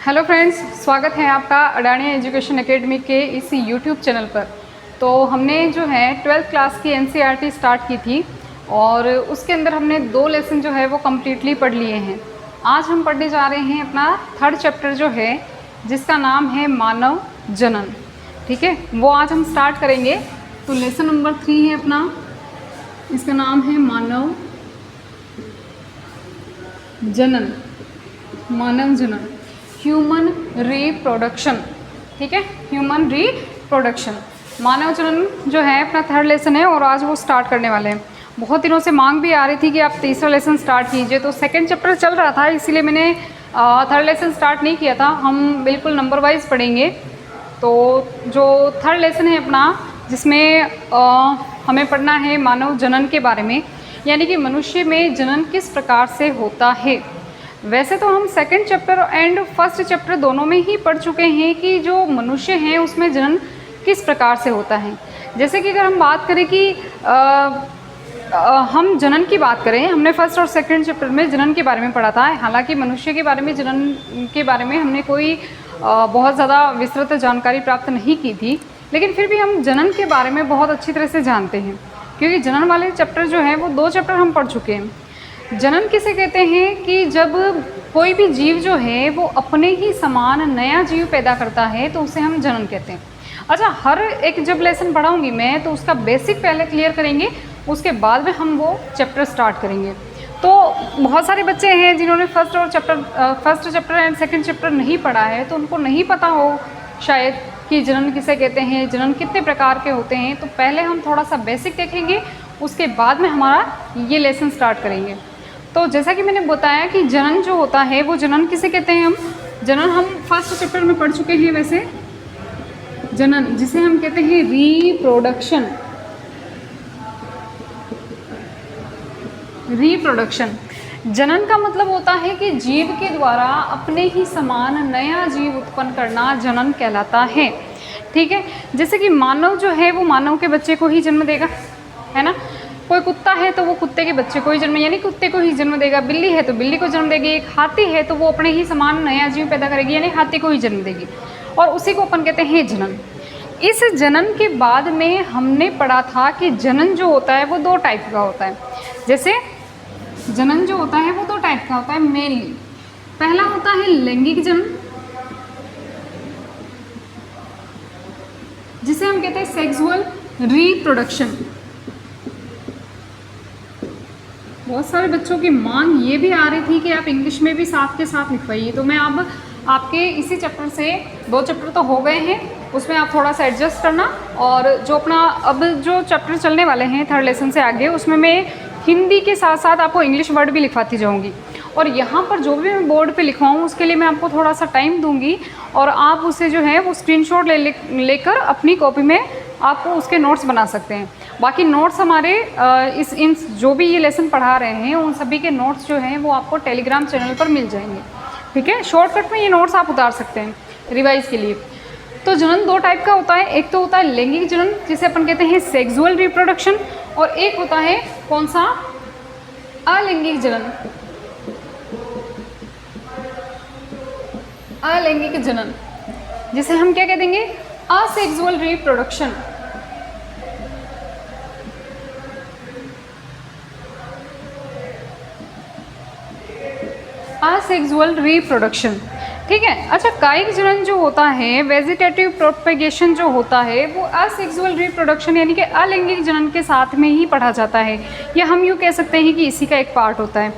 Hello friends, स्वागत है आपका अडानी एजुकेशन एकेडमी के इस यूट्यूब चैनल पर। तो हमने जो है 12th क्लास की एनसीईआरटी स्टार्ट की थी और उसके अंदर हमने 2 लेसन जो है वो कम्प्लीटली पढ़ लिए हैं। आज हम पढ़ने जा रहे हैं अपना 3rd चैप्टर जो है, जिसका नाम है मानव जनन। ठीक है, वो आज हम स्टार्ट करेंगे। तो लेसन नंबर 3 है अपना, इसका नाम है मानव जनन। मानव जनन, ह्यूमन रिप्रोडक्शन। ठीक है, ह्यूमन रिप्रोडक्शन, मानव जनन जो है अपना 3rd लेसन है और आज वो स्टार्ट करने वाले हैं। बहुत दिनों से मांग भी आ रही थी कि आप 3रा लेसन स्टार्ट कीजिए, तो 2nd चैप्टर चल रहा था, इसीलिए मैंने 3rd लेसन स्टार्ट नहीं किया था। हम बिल्कुल नंबर वाइज पढ़ेंगे। तो जो 3rd लेसन है अपना, जिसमें हमें पढ़ना है मानव जनन के बारे में, यानी कि मनुष्य में जनन किस प्रकार से होता है। वैसे तो हम 2nd chapter and 1st chapter दोनों में ही पढ़ चुके हैं कि जो मनुष्य हैं उसमें जनन किस प्रकार से होता है। जैसे कि अगर हम बात करें कि हम जनन की बात करें, हमने 1st और 2nd चैप्टर में जनन के बारे में पढ़ा था। हालांकि मनुष्य के बारे में, जनन के बारे में हमने कोई बहुत ज़्यादा विस्तृत जानकारी प्राप्त नहीं की थी, लेकिन फिर भी हम जनन के बारे में बहुत अच्छी तरह से जानते हैं, क्योंकि जनन वाले चैप्टर जो हैं वो 2 चैप्टर हम पढ़ चुके हैं। जनन किसे कहते हैं कि जब कोई भी जीव जो है वो अपने ही समान नया जीव पैदा करता है, तो उसे हम जनन कहते हैं। अच्छा, हर एक जब लेसन पढ़ाऊंगी मैं तो उसका बेसिक पहले क्लियर करेंगे, उसके बाद में हम वो चैप्टर स्टार्ट करेंगे। तो बहुत सारे बच्चे हैं जिन्होंने first chapter and 2nd chapter नहीं पढ़ा है, तो उनको नहीं पता हो शायद कि जनन किसे कहते हैं, जनन कितने प्रकार के होते हैं। तो पहले हम थोड़ा सा बेसिक देखेंगे, उसके बाद में हमारा ये लेसन स्टार्ट करेंगे। तो जैसा कि मैंने बताया कि जनन जो होता है वो जनन किसे कहते हैं। हम 1st चैप्टर में पढ़ चुके हैं। वैसे जनन जिसे हम कहते हैं रिप्रोडक्शन। रिप्रोडक्शन, जनन का मतलब होता है कि जीव के द्वारा अपने ही समान नया जीव उत्पन्न करना जनन कहलाता है। ठीक है, जैसे कि मानव जो है वो मानव के बच्चे को ही जन्म देगा, है ना। कोई कुत्ता है तो वो कुत्ते के बच्चे को ही जन्म, यानी कुत्ते को ही जन्म देगा। बिल्ली है तो बिल्ली को जन्म देगी। एक हाथी है तो वो अपने ही समान नया जीव पैदा करेगी, यानी हाथी को ही जन्म देगी, और उसी को अपन कहते हैं जनन। इस जनन के बाद में हमने पढ़ा था कि जनन जो होता है वो 2 टाइप का होता है। जैसे जनन जो होता है वो 2 टाइप का होता है मेनली। पहला होता है लैंगिक जनन, जिसे हम कहते हैं सेक्सुअल रिप्रोडक्शन। बहुत सारे बच्चों की मांग ये भी आ रही थी कि आप इंग्लिश में भी साथ के साथ लिखवाइए, तो मैं अब आपके इसी चैप्टर से 2 चैप्टर तो हो गए हैं, उसमें आप थोड़ा सा एडजस्ट करना। और जो अपना अब जो चैप्टर चलने वाले हैं 3rd लेसन से आगे, उसमें मैं हिंदी के साथ साथ आपको इंग्लिश वर्ड भी लिखवाती जाऊंगी। और यहाँ पर जो भी मैं बोर्ड पे लिखवाऊँ उसके लिए मैं आपको थोड़ा सा टाइम दूंगी, और आप उसे जो है वो स्क्रीनशॉट लेकर अपनी कॉपी में आप उसके नोट्स बना सकते हैं। बाकी नोट्स हमारे इन जो भी ये लेसन पढ़ा रहे हैं उन सभी के नोट्स जो हैं वो आपको टेलीग्राम चैनल पर मिल जाएंगे। ठीक है, शॉर्टकट में ये नोट्स आप उतार सकते हैं रिवाइज के लिए। तो जनन 2 टाइप का होता है। एक तो होता है लैंगिक जनन, जिसे अपन कहते हैं सेक्सुअल रिप्रोडक्शन, और एक होता है कौन सा, अलैंगिक जनन। अलैंगिक जनन, जिसे हम क्या कह देंगे, असेक्सुअल रिप्रोडक्शन। असेक्सुअल रिप्रोडक्शन, ठीक है। अच्छा, कायिक जनन जो होता है, वेजिटेटिव प्रोपेगेशन जो होता है, वो असेक्सुअल रिप्रोडक्शन यानी कि अलैंगिक जनन के साथ में ही पढ़ा जाता है, या हम यूँ कह सकते हैं कि इसी का एक पार्ट होता है।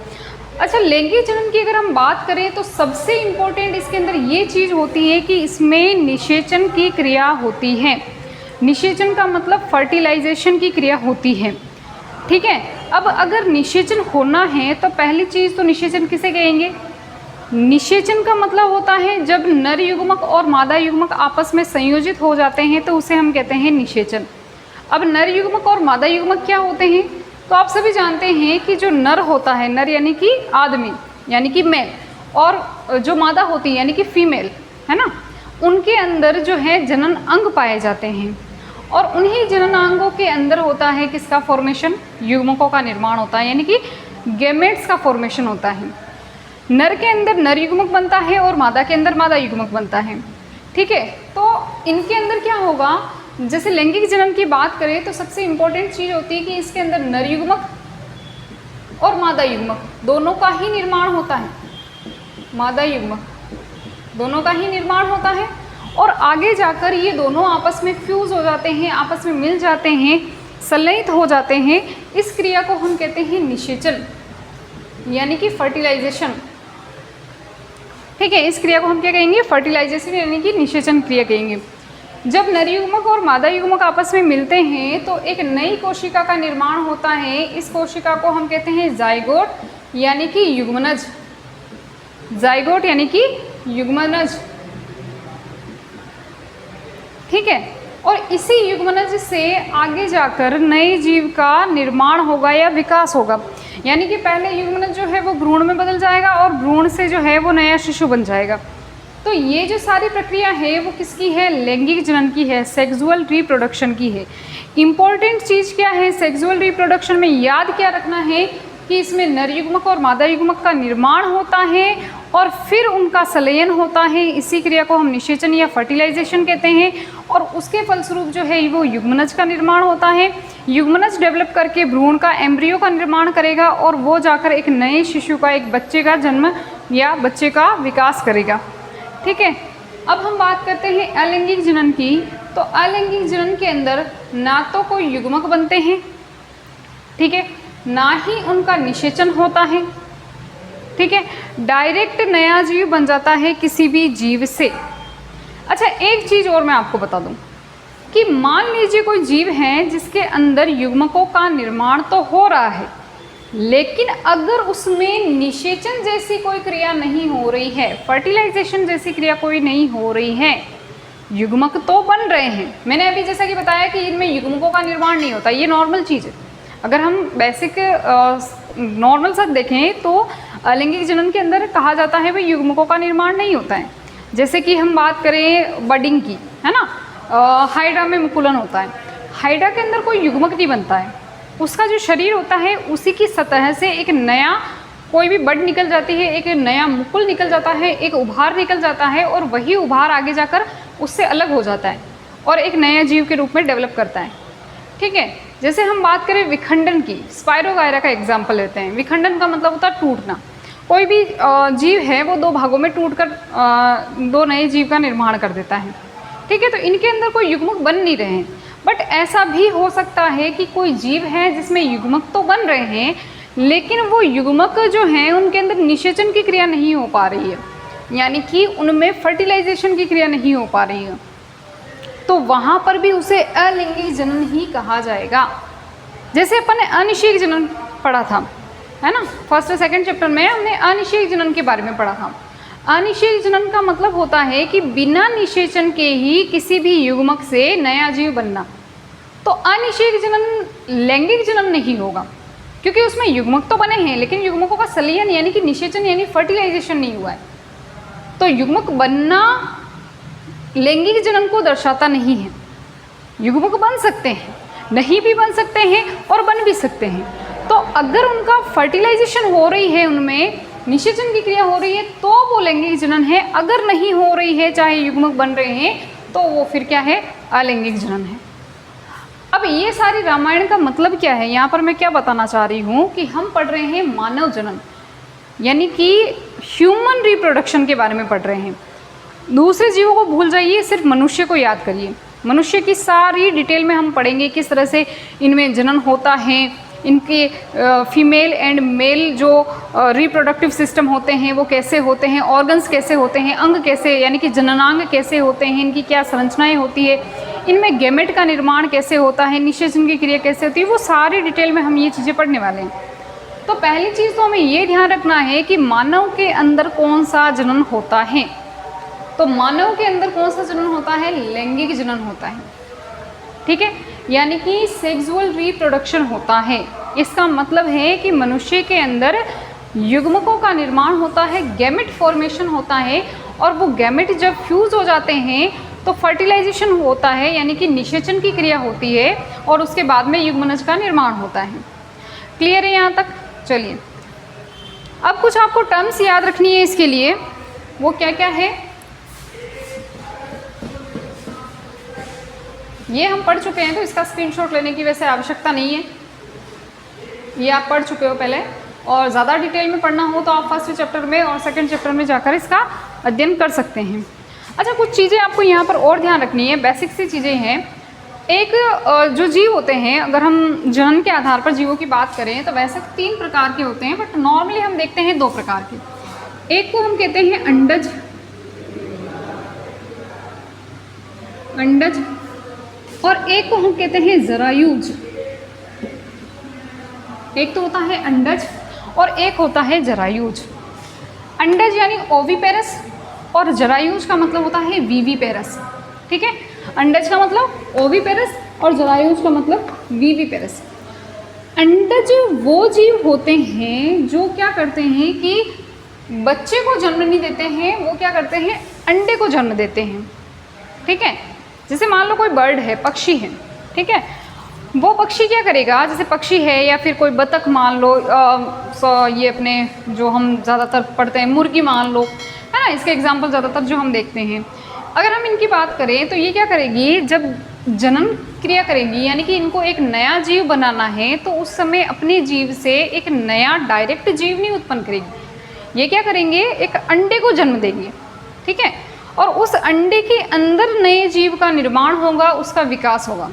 अच्छा, लैंगिक जनन की अगर हम बात करें तो सबसे इम्पोर्टेंट इसके अंदर ये चीज़ होती है कि इसमें निषेचन की क्रिया होती है। निषेचन का मतलब फर्टिलाइजेशन की क्रिया होती है। ठीक है, अब अगर निषेचन होना है तो पहली चीज़ तो निषेचन किसे कहेंगे। निषेचन का मतलब होता है जब नर युग्मक और मादा युग्मक आपस में संयोजित हो जाते हैं, तो उसे हम कहते हैं निषेचन। अब नर युग्मक और मादा युग्मक क्या होते हैं, तो आप सभी जानते हैं कि जो नर होता है, नर यानी कि आदमी यानी कि मेल, और जो मादा होती है यानी कि फीमेल, है ना, उनके अंदर जो है जनन अंग पाए जाते हैं, और उन्हीं जननांगों के अंदर होता है किसका फॉर्मेशन, युग्मकों का निर्माण होता है, यानी कि गैमेट्स का फॉर्मेशन होता है। नर के अंदर नर युग्मक बनता है और मादा के अंदर मादा युग्मक बनता है। ठीक है, तो इनके अंदर क्या होगा, जैसे लैंगिक जनन की बात करें तो सबसे इम्पोर्टेंट चीज़ होती है कि इसके अंदर नर युग्मक और मादा युग्मक दोनों का ही निर्माण होता है, मादा युग्मक दोनों का ही निर्माण होता है, और आगे जाकर ये दोनों आपस में फ्यूज़ हो जाते हैं, आपस में मिल जाते हैं, संलयित हो जाते हैं। इस क्रिया को हम कहते हैं निषेचन यानी कि फर्टिलाइजेशन। ठीक है, इस क्रिया को हम क्या कहेंगे, फर्टिलाइजेशन यानी कि निषेचन क्रिया कहेंगे। जब नर युग्मक और मादा युग्मक आपस में मिलते हैं तो एक नई कोशिका का निर्माण होता है। इस कोशिका को हम कहते हैं जाइगोट यानी कि युग्मनज, जाइगोट यानी कि युग्मनज। ठीक है, और इसी युग्मनज से आगे जाकर नए जीव का निर्माण होगा या विकास होगा, यानी कि पहले युग्मनज जो है वो भ्रूण में बदल जाएगा और भ्रूण से जो है वो नया शिशु बन जाएगा। तो ये जो सारी प्रक्रिया है वो किसकी है, लैंगिक जनन की है, सेक्सुअल रिप्रोडक्शन की है। इम्पॉर्टेंट चीज़ क्या है सेक्सुअल रिप्रोडक्शन में, याद क्या रखना है कि इसमें नर युग्मक और मादा युग्मक का निर्माण होता है और फिर उनका संलयन होता है। इसी क्रिया को हम निषेचन या फर्टिलाइजेशन कहते हैं, और उसके फलस्वरूप जो है वो युग्मनज का निर्माण होता है। युग्मनज डेवलप करके भ्रूण का एम्ब्रियो का निर्माण करेगा और वो जाकर एक नए शिशु का, एक बच्चे का जन्म या बच्चे का विकास करेगा। ठीक है, अब हम बात करते हैं अलैंगिक जनन की। तो अलैंगिक जनन के अंदर ना तो कोई युग्मक बनते हैं, ठीक है, ना ही उनका निषेचन होता है। ठीक है, डायरेक्ट नया जीव बन जाता है किसी भी जीव से। अच्छा, एक चीज़ और मैं आपको बता दूं कि मान लीजिए कोई जीव है जिसके अंदर युग्मकों का निर्माण तो हो रहा है, लेकिन अगर उसमें निषेचन जैसी कोई क्रिया नहीं हो रही है, फर्टिलाइजेशन जैसी क्रिया कोई नहीं हो रही है, युग्मक तो बन रहे हैं। मैंने अभी जैसा कि बताया कि इनमें युग्मकों का निर्माण नहीं होता, ये नॉर्मल चीज़ है। अगर हम बेसिक नॉर्मल सा देखें तो अलैंगिक जनन के अंदर कहा जाता है भाई युग्मकों का निर्माण नहीं होता है। जैसे कि हम बात करें बडिंग की, है ना, हाइड्रा में मुकुलन होता है। हाइड्रा के अंदर कोई युग्मक नहीं बनता है, उसका जो शरीर होता है उसी की सतह से एक नया कोई भी बड निकल जाती है, एक नया मुकुल निकल जाता है, एक उभार निकल जाता है, और वही उभार आगे जाकर उससे अलग हो जाता है और एक नया जीव के रूप में डेवलप करता है। ठीक है, जैसे हम बात करें विखंडन की, स्पायरोगायरा का एग्जाम्पल लेते हैं। विखंडन का मतलब होता है टूटना। कोई भी जीव है वो दो भागों में टूटकर दो नए जीव का निर्माण कर देता है। ठीक है, तो इनके अंदर कोई युग्मक बन नहीं रहे हैं, बट ऐसा भी हो सकता है कि कोई जीव है जिसमें युग्मक तो बन रहे हैं, लेकिन वो युग्मक जो हैं उनके अंदर निषेचन की क्रिया नहीं हो पा रही है, यानी कि उनमें फर्टिलाइजेशन की क्रिया नहीं हो पा रही है। तो वहाँ पर भी उसे अलैंगिक जनन ही कहा जाएगा। जैसे अपन ने अनिषेक जनन पढ़ा था, है ना, फर्स्ट और सेकंड चैप्टर में हमने अनिषेक जनन के बारे में पढ़ा था। अनिषेक जनन का मतलब होता है कि बिना निषेचन के ही किसी भी युग्मक से नया जीव बनना। तो अनिषेक जनन लैंगिक जनन नहीं होगा, क्योंकि उसमें युग्मक तो बने हैं लेकिन युग्मकों का संलयन यानी कि निषेचन यानी फर्टिलाइजेशन नहीं हुआ है। तो युग्मक बनना लैंगिक जनन को दर्शाता नहीं है। युग्मक बन सकते हैं, नहीं भी बन सकते हैं और बन भी सकते हैं। तो अगर उनका फर्टिलाइजेशन हो रही है, उनमें निषेचन की क्रिया हो रही है, तो वो लैंगिक जनन है। अगर नहीं हो रही है, चाहे युग्मक बन रहे हैं, तो वो फिर क्या है, अलैंगिक जनन है। अब ये सारी रामायण का मतलब क्या है, यहाँ पर मैं क्या बताना चाह रही हूँ कि हम पढ़ रहे हैं मानव जनन, यानी कि ह्यूमन रिप्रोडक्शन के बारे में पढ़ रहे हैं। दूसरे जीवों को भूल जाइए, सिर्फ मनुष्य को याद करिए। मनुष्य की सारी डिटेल में हम पढ़ेंगे, किस तरह से इनमें जनन होता है, इनके फीमेल एंड मेल जो रिप्रोडक्टिव सिस्टम होते हैं वो कैसे होते हैं, ऑर्गन्स कैसे होते हैं, अंग कैसे यानी कि जननांग कैसे होते हैं, इनकी क्या संरचनाएं होती है, इनमें गैमेट का निर्माण कैसे होता है, निषेचन की क्रिया कैसे होती है, वो सारी डिटेल में हम ये चीज़ें पढ़ने वाले हैं। तो पहली चीज़ तो हमें ये ध्यान रखना है कि मानव के अंदर कौन सा जनन होता है। तो मानव के अंदर कौन सा जनन होता है, लैंगिक जनन होता है। ठीक है, यानी कि सेक्सुअल रिप्रोडक्शन होता है। इसका मतलब है कि मनुष्य के अंदर युग्मकों का निर्माण होता है, गैमेट फॉर्मेशन होता है, और वो गैमेट जब फ्यूज हो जाते हैं तो फर्टिलाइजेशन होता है, यानी कि निषेचन की क्रिया होती है, और उसके बाद में युग्मनज का निर्माण होता है। क्लियर है यहाँ तक? चलिए अब कुछ आपको टर्म्स याद रखनी है इसके लिए, वो क्या क्या है ये हम पढ़ चुके हैं, तो इसका स्क्रीनशॉट लेने की वैसे आवश्यकता नहीं है, ये आप पढ़ चुके हो पहले। और ज़्यादा डिटेल में पढ़ना हो तो आप फर्स्ट चैप्टर में और सेकंड चैप्टर में जाकर इसका अध्ययन कर सकते हैं। अच्छा, कुछ चीज़ें आपको यहाँ पर और ध्यान रखनी है, बेसिक सी चीज़ें हैं। एक जो जीव होते हैं, अगर हम जनन के आधार पर जीवों की बात करें तो वैसे 3 प्रकार के होते हैं, बट नॉर्मली हम देखते हैं 2 प्रकार के। एक को हम कहते हैं अंडज, और एक को हम कहते हैं जरायुज। एक तो होता है अंडज और एक होता है जरायुज। अंडज यानी ओविपेरस और जरायुज का मतलब होता है वीवीपेरस। ठीक है, अंडज का मतलब ओविपेरस और जरायुज का मतलब वीवीपेरस। अंडज वो जीव होते हैं जो क्या करते हैं कि बच्चे को जन्म नहीं देते हैं, वो क्या करते हैं अंडे को जन्म देते हैं। ठीक है, जैसे मान लो कोई बर्ड है, पक्षी है, ठीक है, वो पक्षी क्या करेगा, जैसे पक्षी है या फिर कोई बतख मान लो, ये अपने जो हम ज़्यादातर पढ़ते हैं मुर्गी मान लो, है ना, इसके एग्जाम्पल ज़्यादातर जो हम देखते हैं। अगर हम इनकी बात करें तो ये क्या करेगी, जब जनन क्रिया करेगी, यानी कि इनको एक नया जीव बनाना है, तो उस समय अपने जीव से एक नया डायरेक्ट जीव नहीं उत्पन्न करेगी। ये क्या करेंगे, एक अंडे को जन्म देंगे। ठीक है, और उस अंडे के अंदर नए जीव का निर्माण होगा, उसका विकास होगा।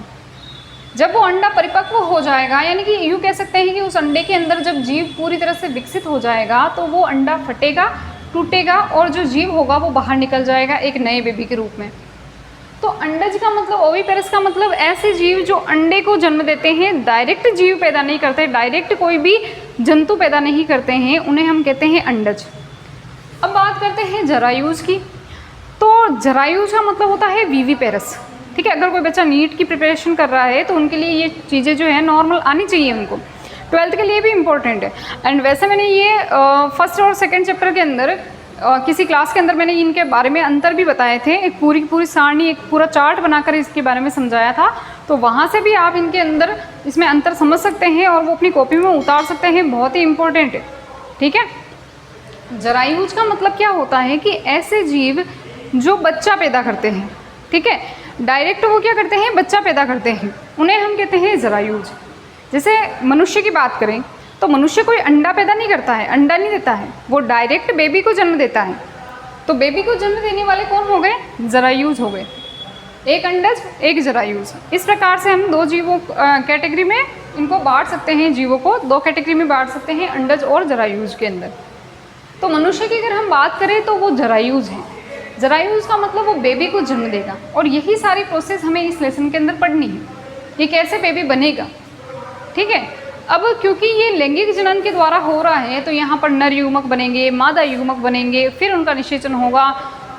जब वो अंडा परिपक्व हो जाएगा, यानी कि यूँ कह सकते हैं कि उस अंडे के अंदर जब जीव पूरी तरह से विकसित हो जाएगा, तो वो अंडा फटेगा, टूटेगा और जो जीव होगा वो बाहर निकल जाएगा एक नए बेबी के रूप में। तो अंडज का मतलब, ओविपेरस का मतलब ऐसे जीव जो अंडे को जन्म देते हैं, डायरेक्ट जीव पैदा नहीं करते, डायरेक्ट कोई भी जंतु पैदा नहीं करते हैं, उन्हें हम कहते हैं अंडज। अब बात करते हैं जरायुज की। तो जरायुज का मतलब होता है वीवीपेरस। ठीक है, अगर कोई बच्चा नीट की प्रिपरेशन कर रहा है तो उनके लिए ये चीज़ें जो है नॉर्मल आनी चाहिए उनको, 12th के लिए भी इम्पोर्टेंट है। एंड वैसे मैंने ये फर्स्ट और सेकंड चैप्टर के अंदर किसी क्लास के अंदर मैंने इनके बारे में अंतर भी बताए थे, एक पूरी सारणी, एक पूरा चार्ट बनाकर इसके बारे में समझाया था। तो वहाँ से भी आप इनके अंदर इसमें अंतर समझ सकते हैं और वो अपनी कॉपी में उतार सकते हैं, बहुत ही इम्पोर्टेंट है। ठीक है, जरायुज का मतलब क्या होता है कि ऐसे जीव जो बच्चा पैदा करते हैं। ठीक है, डायरेक्ट वो क्या करते हैं, बच्चा पैदा करते हैं, उन्हें हम कहते हैं जरायुज। जैसे मनुष्य की बात करें तो मनुष्य कोई अंडा पैदा नहीं करता है, अंडा नहीं देता है, वो डायरेक्ट बेबी को जन्म देता है। तो बेबी को जन्म देने वाले कौन हो गए, जरायुज हो गए, एक अंडज एक जरायुज। इस प्रकार से हम 2 जीवों कैटेगरी में इनको बांट सकते हैं, जीवों को 2 कैटेगरी में बांट सकते हैं, अंडज और जरायुज के अंदर। तो मनुष्य की अगर हम बात करें तो वो जरायुज हैं। जरायुज का मतलब वो बेबी को जन्म देगा, और यही सारी प्रोसेस हमें इस लेसन के अंदर पढ़नी है, ये कैसे बेबी बनेगा। ठीक है, अब क्योंकि ये लैंगिक जनन के द्वारा हो रहा है तो यहाँ पर नर युग्मक बनेंगे, मादा युग्मक बनेंगे, फिर उनका निषेचन होगा,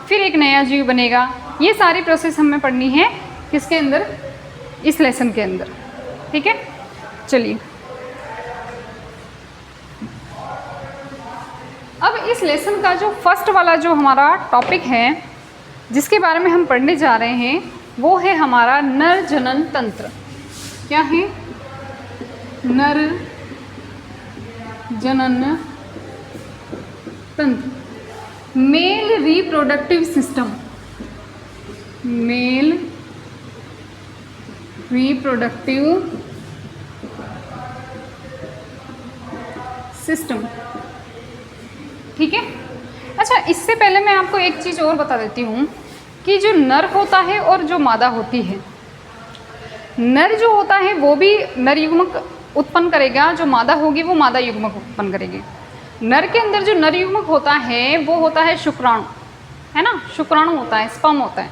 फिर एक नया जीव बनेगा। ये सारी प्रोसेस हमें पढ़नी है किसके अंदर, इस लेसन के अंदर। ठीक है, चलिए अब इस लेसन का जो फर्स्ट वाला जो हमारा टॉपिक है जिसके बारे में हम पढ़ने जा रहे हैं वो है हमारा नर जनन तंत्र। क्या है, नर जनन तंत्र, male reproductive system, male reproductive system. ठीक है, अच्छा इससे पहले मैं आपको एक चीज़ और बता देती हूँ कि जो नर होता है और जो मादा होती है, नर जो होता है वो भी नर युग्मक उत्पन्न करेगा, जो मादा होगी वो मादा युग्मक उत्पन्न करेगी। नर के अंदर जो नर युग्मक होता है वो होता है शुक्राणु, है ना, शुक्राणु होता है, स्पर्म होता है।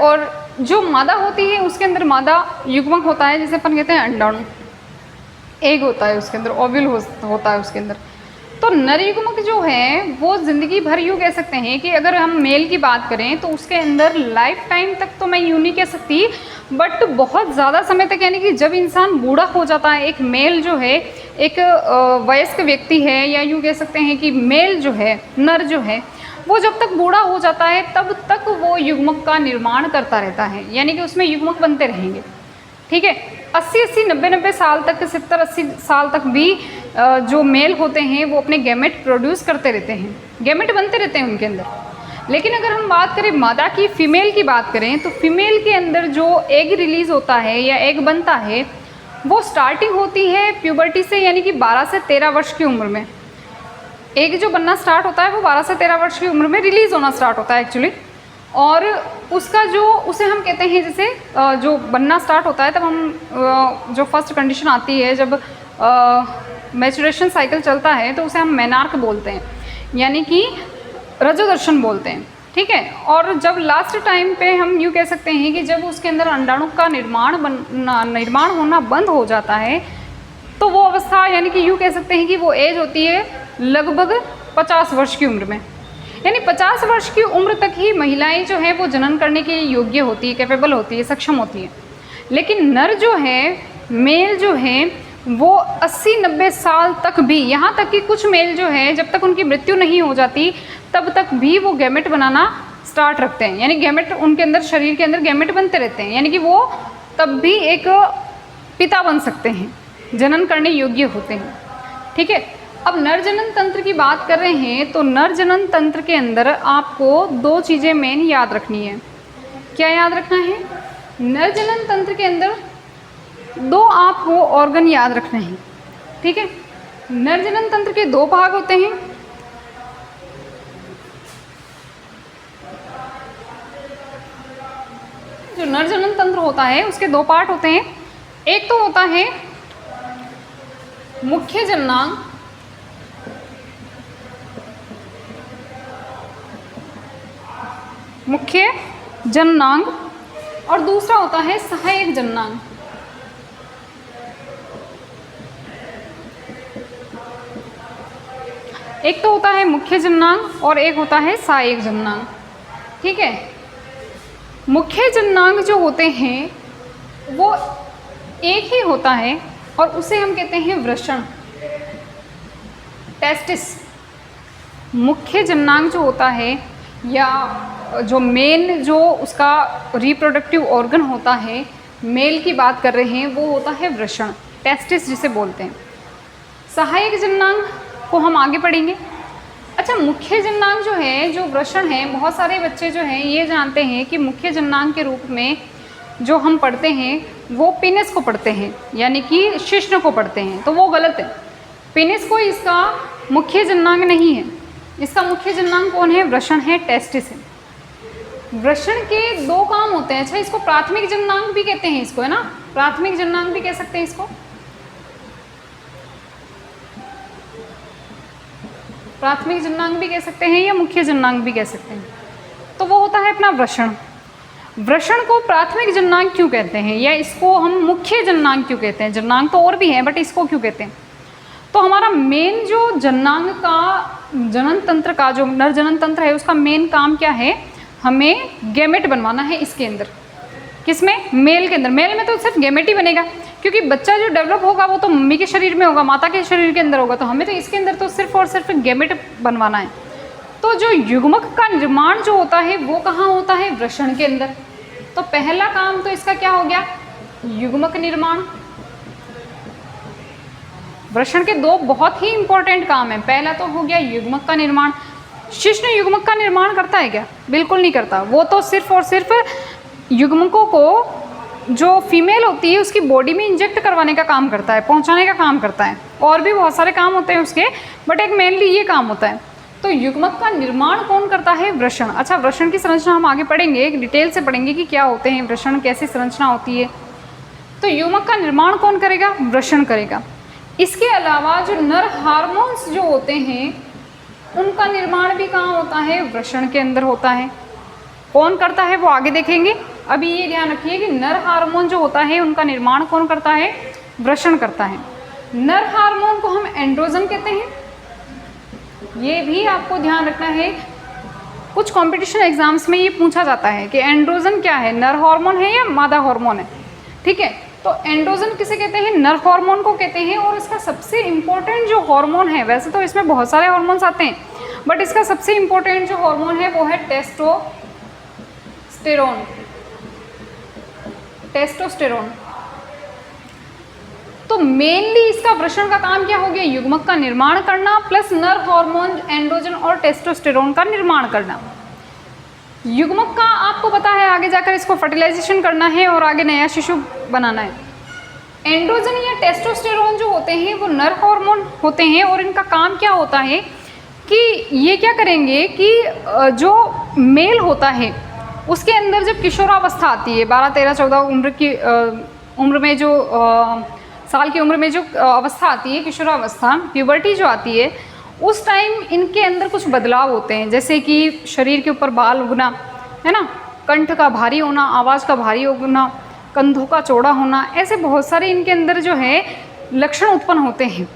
और जो मादा होती है उसके अंदर मादा युग्मक होता है, जिसे अपन कहते हैं अंडाणु, एग होता है उसके अंदर, ओव्यूल होता है उसके अंदर। तो नर युग्मक जो है वो ज़िंदगी भर यूँ कह सकते हैं कि अगर हम मेल की बात करें तो उसके अंदर लाइफ टाइम तक तो मैं यूँ नहीं कह सकती, बट बहुत ज़्यादा समय तक, यानी कि जब इंसान बूढ़ा हो जाता है, एक मेल जो है, एक वयस्क व्यक्ति है, या यूँ कह सकते हैं कि मेल जो है, नर जो है, वो जब तक बूढ़ा हो जाता है तब तक वो युग्मक का निर्माण करता रहता है, यानी कि उसमें युग्मक बनते रहेंगे। ठीक है, 80-80, 90-90 साल तक, 70-80 साल तक भी जो मेल होते हैं वो अपने गैमेट प्रोड्यूस करते रहते हैं, गैमेट बनते रहते हैं उनके अंदर। लेकिन अगर हम बात करें मादा की, फीमेल की बात करें, तो फीमेल के अंदर जो एग रिलीज़ होता है या एग बनता है वो स्टार्टिंग होती है प्यूबर्टी से, यानी कि 12 से 13 वर्ष की उम्र में। एग जो बनना स्टार्ट होता है वो 12 से 13 वर्ष की उम्र में रिलीज़ होना स्टार्ट होता है एक्चुअली। और उसका जो, उसे हम कहते हैं, जैसे जो बनना स्टार्ट होता है तब हम जो फर्स्ट कंडीशन आती है, जब मैचुरेशन साइकिल चलता है, तो उसे हम मेनार्क बोलते हैं, यानी कि रजोदर्शन बोलते हैं, ठीक है। और जब लास्ट टाइम पे हम यूँ कह सकते हैं कि जब उसके अंदर अंडाणु का निर्माण होना बंद हो जाता है, तो वो अवस्था, यानी कि यूँ कह सकते हैं कि वो एज होती है लगभग 50 वर्ष की उम्र में। यानी 50 वर्ष की उम्र तक ही महिलाएं जो है वो जनन करने के योग्य होती है, कैपेबल होती है, सक्षम होती है। लेकिन नर जो है, मेल जो है, वो 80-90 साल तक भी, यहाँ तक कि कुछ मेल जो है जब तक उनकी मृत्यु नहीं हो जाती तब तक भी वो गैमेट बनाना स्टार्ट रखते हैं, यानी गैमेट उनके अंदर, शरीर के अंदर गैमेट बनते रहते हैं, यानी कि वो तब भी एक पिता बन सकते हैं, जनन करने योग्य होते हैं, ठीक है। अब नर जनन तंत्र की बात कर रहे हैं, तो नर जनन तंत्र के अंदर आपको 2 चीज़ें मेन याद रखनी है। क्या याद रखना है? नर जनन तंत्र के अंदर 2 आपको ऑर्गन याद रखने हैं, ठीक है। नर जनन तंत्र के 2 भाग होते हैं। जो नर जनन तंत्र होता है उसके 2 पार्ट होते हैं। एक तो होता है मुख्य जननांग, मुख्य जननांग, और दूसरा होता है सहायक जननांग। एक तो होता है मुख्य जननांग और एक होता है सहायक जननांग, ठीक है। मुख्य जननांग जो होते हैं वो एक ही होता है और उसे हम कहते हैं वृषण, टेस्टिस। मुख्य जननांग जो होता है, या जो मेन जो उसका रिप्रोडक्टिव ऑर्गन होता है, मेल की बात कर रहे हैं, वो होता है वृषण, टेस्टिस जिसे बोलते हैं। सहायक जननांग को हम आगे पढ़ेंगे। अच्छा, मुख्य जननांग जो है, जो वृषण है, बहुत सारे बच्चे जो हैं ये जानते हैं कि मुख्य जननांग के रूप में जो हम पढ़ते हैं वो पेनिस को पढ़ते हैं, यानी कि शिश्न को पढ़ते हैं, तो वो गलत है। पेनिस को इसका मुख्य जननांग नहीं है, इसका मुख्य जननांग कौन है? वृषण है, टेस्टिस है। वृषण के 2 काम होते हैं। अच्छा, इसको प्राथमिक जननांग भी कहते हैं, इसको, है ना, प्राथमिक जननांग भी कह सकते हैं इसको, प्राथमिक जननांग भी कह सकते हैं या मुख्य जननांग भी कह सकते हैं। तो वो होता है अपना वृषण। वृषण को प्राथमिक जननांग क्यों कहते हैं, या इसको हम मुख्य जननांग क्यों कहते हैं? जननांग तो और भी हैं, बट इसको क्यों कहते हैं? तो हमारा मेन जो जननांग का, जनन तंत्र का, जो नर जनन तंत्र है, उसका मेन काम क्या है? हमें गैमेट बनवाना है इसके अंदर। किसमें? मेल के अंदर। मेल में तो सिर्फ गैमेट ही बनेगा, क्योंकि बच्चा जो डेवलप होगा वो तो मम्मी के शरीर में होगा, माता के शरीर के अंदर होगा, तो हमें तो इसके अंदर तो सिर्फ और सिर्फ गैमेट बनवाना है। तो जो युग्मक का निर्माण जो होता है वो कहाँ होता है? वृषण के अंदर। तो पहला काम तो इसका क्या हो गया? युग्मक निर्माण। वृषण के 2 बहुत ही इंपॉर्टेंट काम है। पहला तो हो गया युग्मक का निर्माण। शिश्न युग्मक का निर्माण करता है क्या? बिल्कुल नहीं करता। वो तो सिर्फ और सिर्फ युग्मकों को जो फीमेल होती है उसकी बॉडी में इंजेक्ट करवाने का काम करता है, पहुंचाने का काम करता है। और भी बहुत सारे काम होते हैं उसके, बट एक मेनली ये काम होता है। तो युग्मक का निर्माण कौन करता है? वृषण। अच्छा, वृषण की संरचना हम आगे पढ़ेंगे, एक डिटेल से पढ़ेंगे कि क्या होते हैं वृषण, कैसी संरचना होती है। तो युग्मक का निर्माण कौन करेगा? वृषण करेगा। इसके अलावा जो नर हार्मोन्स जो होते हैं उनका निर्माण भी कहाँ होता है? वृषण के अंदर होता है। कौन करता है वो आगे देखेंगे। अभी ये ध्यान रखिए कि नर हार्मोन जो होता है उनका निर्माण कौन करता है? वृषण करता है। नर हार्मोन को हम एंड्रोजन कहते हैं, ये भी आपको ध्यान रखना है। कुछ कंपटीशन एग्जाम्स में ये पूछा जाता है कि एंड्रोजन क्या है, नर हार्मोन है या मादा हार्मोन है, ठीक है। तो एंड्रोजन किसे कहते हैं? नर हार्मोन को कहते हैं। और इसका सबसे इम्पोर्टेंट जो हार्मोन है, वैसे तो इसमें बहुत सारे हार्मोन्स आते हैं, बट इसका सबसे इम्पोर्टेंट जो हार्मोन है वो है टेस्टोस्टेरोन। टेस्टोस्टेरोन। तो मेनली इसका वृषण का काम क्या हो गया, युग्मक का निर्माण करना प्लस नर हार्मोन एंड्रोजन और टेस्टोस्टेरोन का निर्माण करना। युग्मक का आपको पता है आगे जाकर इसको फर्टिलाइजेशन करना है और आगे नया शिशु बनाना है। एंड्रोजन या टेस्टोस्टेरोन जो होते हैं वो नर हार्मोन होते हैं और इनका काम क्या होता है कि ये क्या करेंगे कि जो मेल होता है उसके अंदर जब किशोरावस्था आती है 12, 13, 14 उम्र में जो साल की उम्र में जो अवस्था आती है किशोरावस्था, प्यूबर्टी जो आती है, उस टाइम इनके अंदर कुछ बदलाव होते हैं, जैसे कि शरीर के ऊपर बाल उगना, है ना, कंठ का भारी होना, आवाज़ का भारी होना, कंधों का चौड़ा होना, ऐसे बहुत सारे इनके अंदर जो है लक्षण उत्पन्न होते हैं।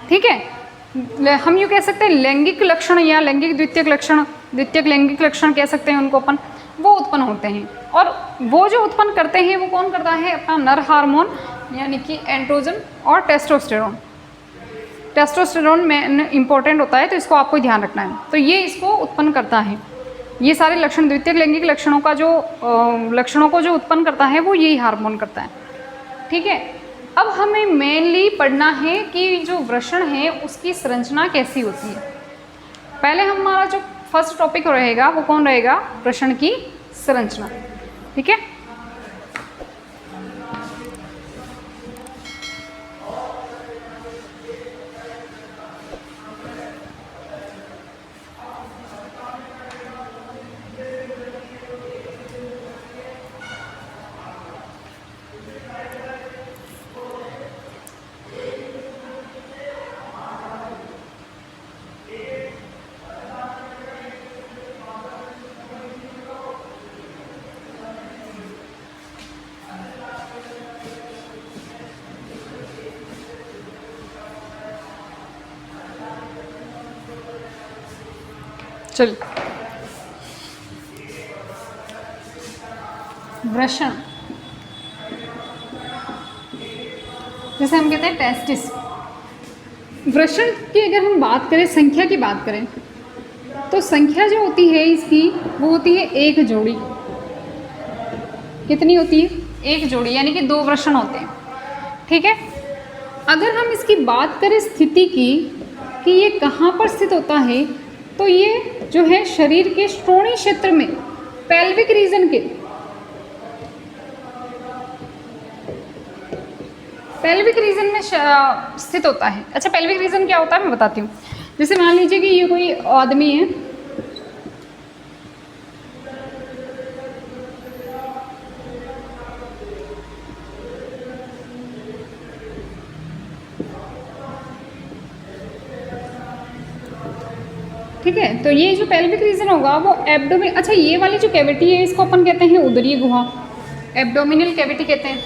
ठीक है, हम यूँ कह सकते हैं लैंगिक लक्षण या लैंगिक द्वितीयक लक्षण, द्वितीयक लैंगिक लक्षण कह सकते हैं उनको अपन, वो उत्पन्न होते हैं। और वो जो उत्पन्न करते हैं वो कौन करता है, अपना नर हार्मोन यानी कि एंड्रोजन और टेस्टोस्टेरोन। टेस्टोस्टेरोन में इम्पोर्टेंट होता है तो इसको आपको ध्यान रखना है। तो ये इसको उत्पन्न करता है, ये सारे लक्षण द्वितीयक लैंगिक लक्षणों का जो लक्षणों को जो उत्पन्न करता है वो यही हार्मोन करता है। ठीक है, अब हमें मेनली पढ़ना है कि जो वृषण है उसकी संरचना कैसी होती है। पहले हमारा जो फर्स्ट टॉपिक रहेगा वो कौन रहेगा, वृषण की संरचना। ठीक है, चलिए वृषण, जैसे हम कहते हैं टेस्टिस। वृषण की अगर हम बात करें, संख्या की बात करें, तो संख्या जो होती है इसकी वो होती है एक जोड़ी। कितनी होती है, एक जोड़ी, यानी कि 2 वृषण होते हैं। ठीक है, अगर हम इसकी बात करें स्थिति की कि ये कहाँ पर स्थित होता है, तो ये जो है शरीर के श्रोणी क्षेत्र में, पेल्विक रीजन के, पेल्विक रीजन में स्थित होता है। अच्छा, पेल्विक रीजन क्या होता है मैं बताती हूँ। जैसे मान लीजिए कि ये कोई आदमी है, ठीक है, तो ये जो पेल्विक रीजन होगा वो एब्डोमिन, अच्छा ये वाली जो कैविटी है इसको अपन कहते हैं उदरीय गुहा, एब्डोमिनल कैविटी कहते हैं।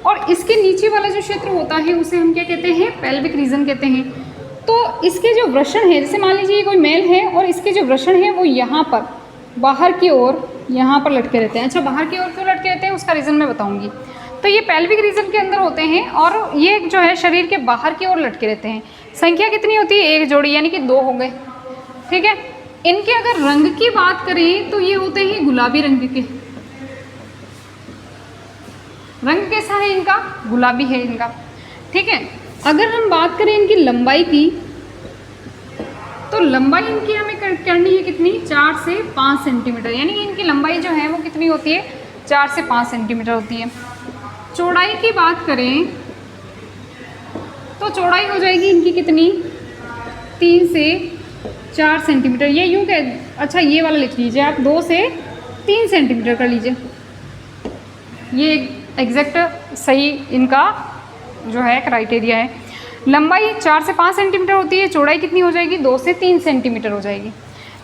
और इसके नीचे वाला जो क्षेत्र होता है उसे हम क्या कहते हैं, पेल्विक रीजन कहते हैं। तो इसके जो वृषण है, जैसे मान लीजिए ये कोई मेल है और इसके जो वृषण है वो यहाँ पर बाहर की ओर यहाँ पर लटके रहते हैं। अच्छा, बाहर की ओर क्यों लटके रहते हैं उसका रीज़न मैं बताऊँगी। तो ये पेल्विक रीजन के अंदर होते हैं और ये जो है शरीर के बाहर की ओर लटके रहते हैं। संख्या कितनी होती है, एक जोड़ी, यानी कि 2 हो गए। ठीक है, इनके अगर रंग की बात करें तो ये होते हैं गुलाबी रंग के। रंग कैसा है इनका, गुलाबी है इनका। ठीक है, अगर हम बात करें इनकी लंबाई की, तो लंबाई इनकी हमें करनी है कितनी, 4 से 5 सेंटीमीटर, यानी कि इनकी लंबाई जो है वो कितनी होती है, 4 से 5 सेंटीमीटर होती है। चौड़ाई की बात करें तो चौड़ाई हो जाएगी इनकी कितनी, 3 से 4 सेंटीमीटर। ये यूँ कह, अच्छा ये वाला लिख लीजिए आप, 2 से 3 सेंटीमीटर कर लीजिए। ये एग्जैक्ट सही इनका जो है क्राइटेरिया है। लंबाई 4 से 5 सेंटीमीटर होती है, चौड़ाई कितनी हो जाएगी, 2 से 3 सेंटीमीटर हो जाएगी।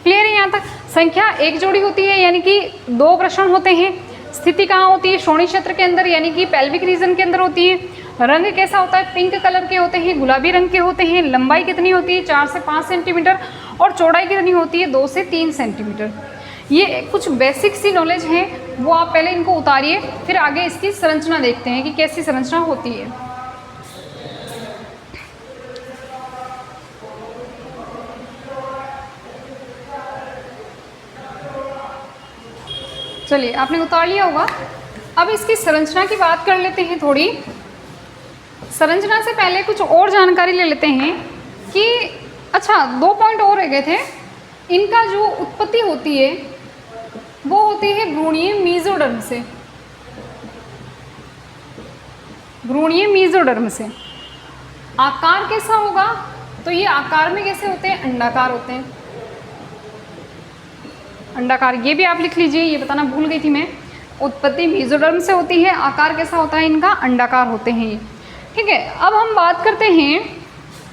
क्लियर है यहाँ तक। संख्या एक जोड़ी होती है, यानी कि 2 वृषण होते हैं। स्थिति कहाँ होती है, श्रोणी क्षेत्र के अंदर, यानी कि पेल्विक रीजन के अंदर होती है। रंग कैसा होता है, पिंक कलर के होते हैं, गुलाबी रंग के होते हैं। लंबाई कितनी होती है, 4 से 5 सेंटीमीटर, और चौड़ाई कितनी होती है, 2 से 3 सेंटीमीटर। ये कुछ बेसिक सी नॉलेज है, वो आप पहले इनको उतारिए, फिर आगे इसकी संरचना देखते हैं कि कैसी संरचना होती है। चलिए, आपने उतार लिया होगा। अब इसकी संरचना की बात कर लेते हैं थोड़ी। संरचना से पहले कुछ और जानकारी ले लेते हैं कि अच्छा 2 पॉइंट और रह गए थे। इनका जो उत्पत्ति होती है वो होती है भ्रूणीय मेसोडर्म से। भ्रूणीय मेसोडर्म से आकार कैसा होगा, तो ये आकार में कैसे होते हैं, अंडाकार होते हैं। अंडाकार, ये भी आप लिख लीजिए, ये बताना भूल गई थी मैं। उत्पत्ति मेसोडर्म से होती है, आकार कैसा होता है इनका, अंडाकार होते हैं ये। ठीक है, अब हम बात करते हैं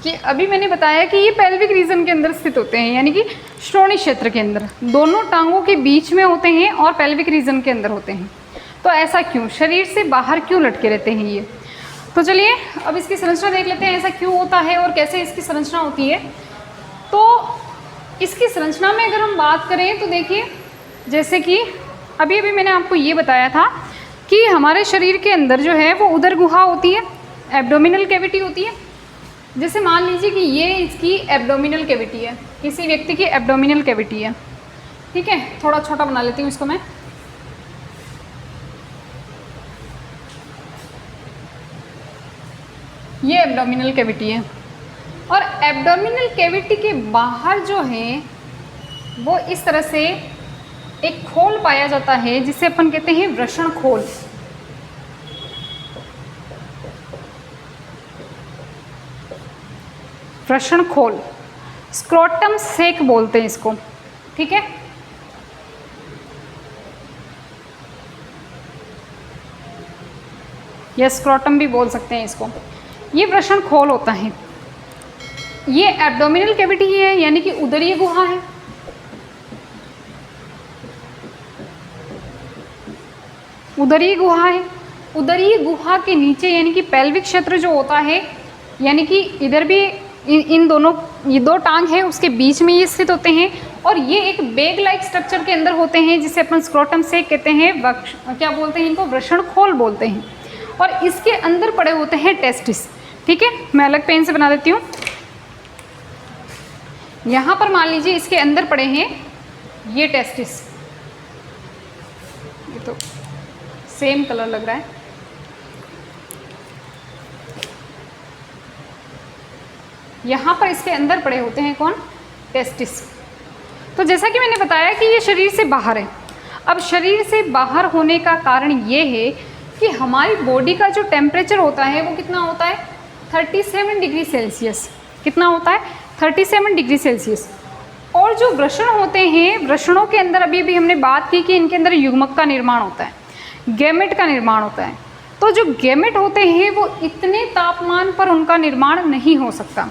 कि अभी मैंने बताया कि ये पेल्विक रीजन के अंदर स्थित होते हैं, यानी कि श्रोणि क्षेत्र के अंदर, दोनों टांगों के बीच में होते हैं और पेल्विक रीजन के अंदर होते हैं। तो ऐसा क्यों, शरीर से बाहर क्यों लटके रहते हैं ये। तो चलिए अब इसकी संरचना देख लेते हैं, ऐसा क्यों होता है और कैसे इसकी संरचना होती है। तो इसकी संरचना में अगर हम बात करें तो देखिए, जैसे कि अभी अभी मैंने आपको ये बताया था कि हमारे शरीर के अंदर जो है वो उदर गुहा होती है, एब्डोमिनल कैविटी होती है। जैसे मान लीजिए कि ये इसकी एब्डोमिनल कैविटी है, किसी व्यक्ति की एब्डोमिनल कैविटी है। ठीक है, थोड़ा छोटा बना लेती हूँ इसको मैं। ये एब्डोमिनल कैविटी है और एब्डोमिनल कैविटी के बाहर जो है वो इस तरह से एक खोल पाया जाता है जिसे अपन कहते हैं वृषण खोल। वृषण खोल, स्क्रोटम सेक बोलते हैं इसको। ठीक है, या स्क्रोटम भी बोल सकते हैं इसको। ये वृषण खोल होता है, ये एब्डोमिनल कैविटी है, यानी कि उदरीय गुहा है। उदरीय गुहा है, उदरीय गुहा के नीचे यानी कि पेल्विक क्षेत्र जो होता है, यानी कि इधर भी इन दोनों, ये 2 टांग है उसके बीच में ये स्थित होते हैं और ये एक बैग लाइक स्ट्रक्चर के अंदर होते हैं जिसे अपन स्क्रोटम से कहते हैं, क्या बोलते हैं इनको, वृषण खोल बोलते हैं। और इसके अंदर पड़े होते हैं टेस्टिस। ठीक है, मैं अलग पेन से बना देती हूँ। यहाँ पर मान लीजिए इसके अंदर पड़े हैं ये टेस्टिस, ये तो सेम कलर लग रहा है। यहाँ पर इसके अंदर पड़े होते हैं कौन, टेस्टिस। तो जैसा कि मैंने बताया कि ये शरीर से बाहर है। अब शरीर से बाहर होने का कारण ये है कि हमारी बॉडी का जो टेम्परेचर होता है वो कितना होता है, 37 डिग्री सेल्सियस। कितना होता है, 37 डिग्री सेल्सियस। और जो वृषण होते हैं, वृषणों के अंदर अभी अभी हमने बात की कि इनके अंदर युग्मक का निर्माण होता है, गैमेट का निर्माण होता है। तो जो गैमेट होते हैं वो इतने तापमान पर उनका निर्माण नहीं हो सकता।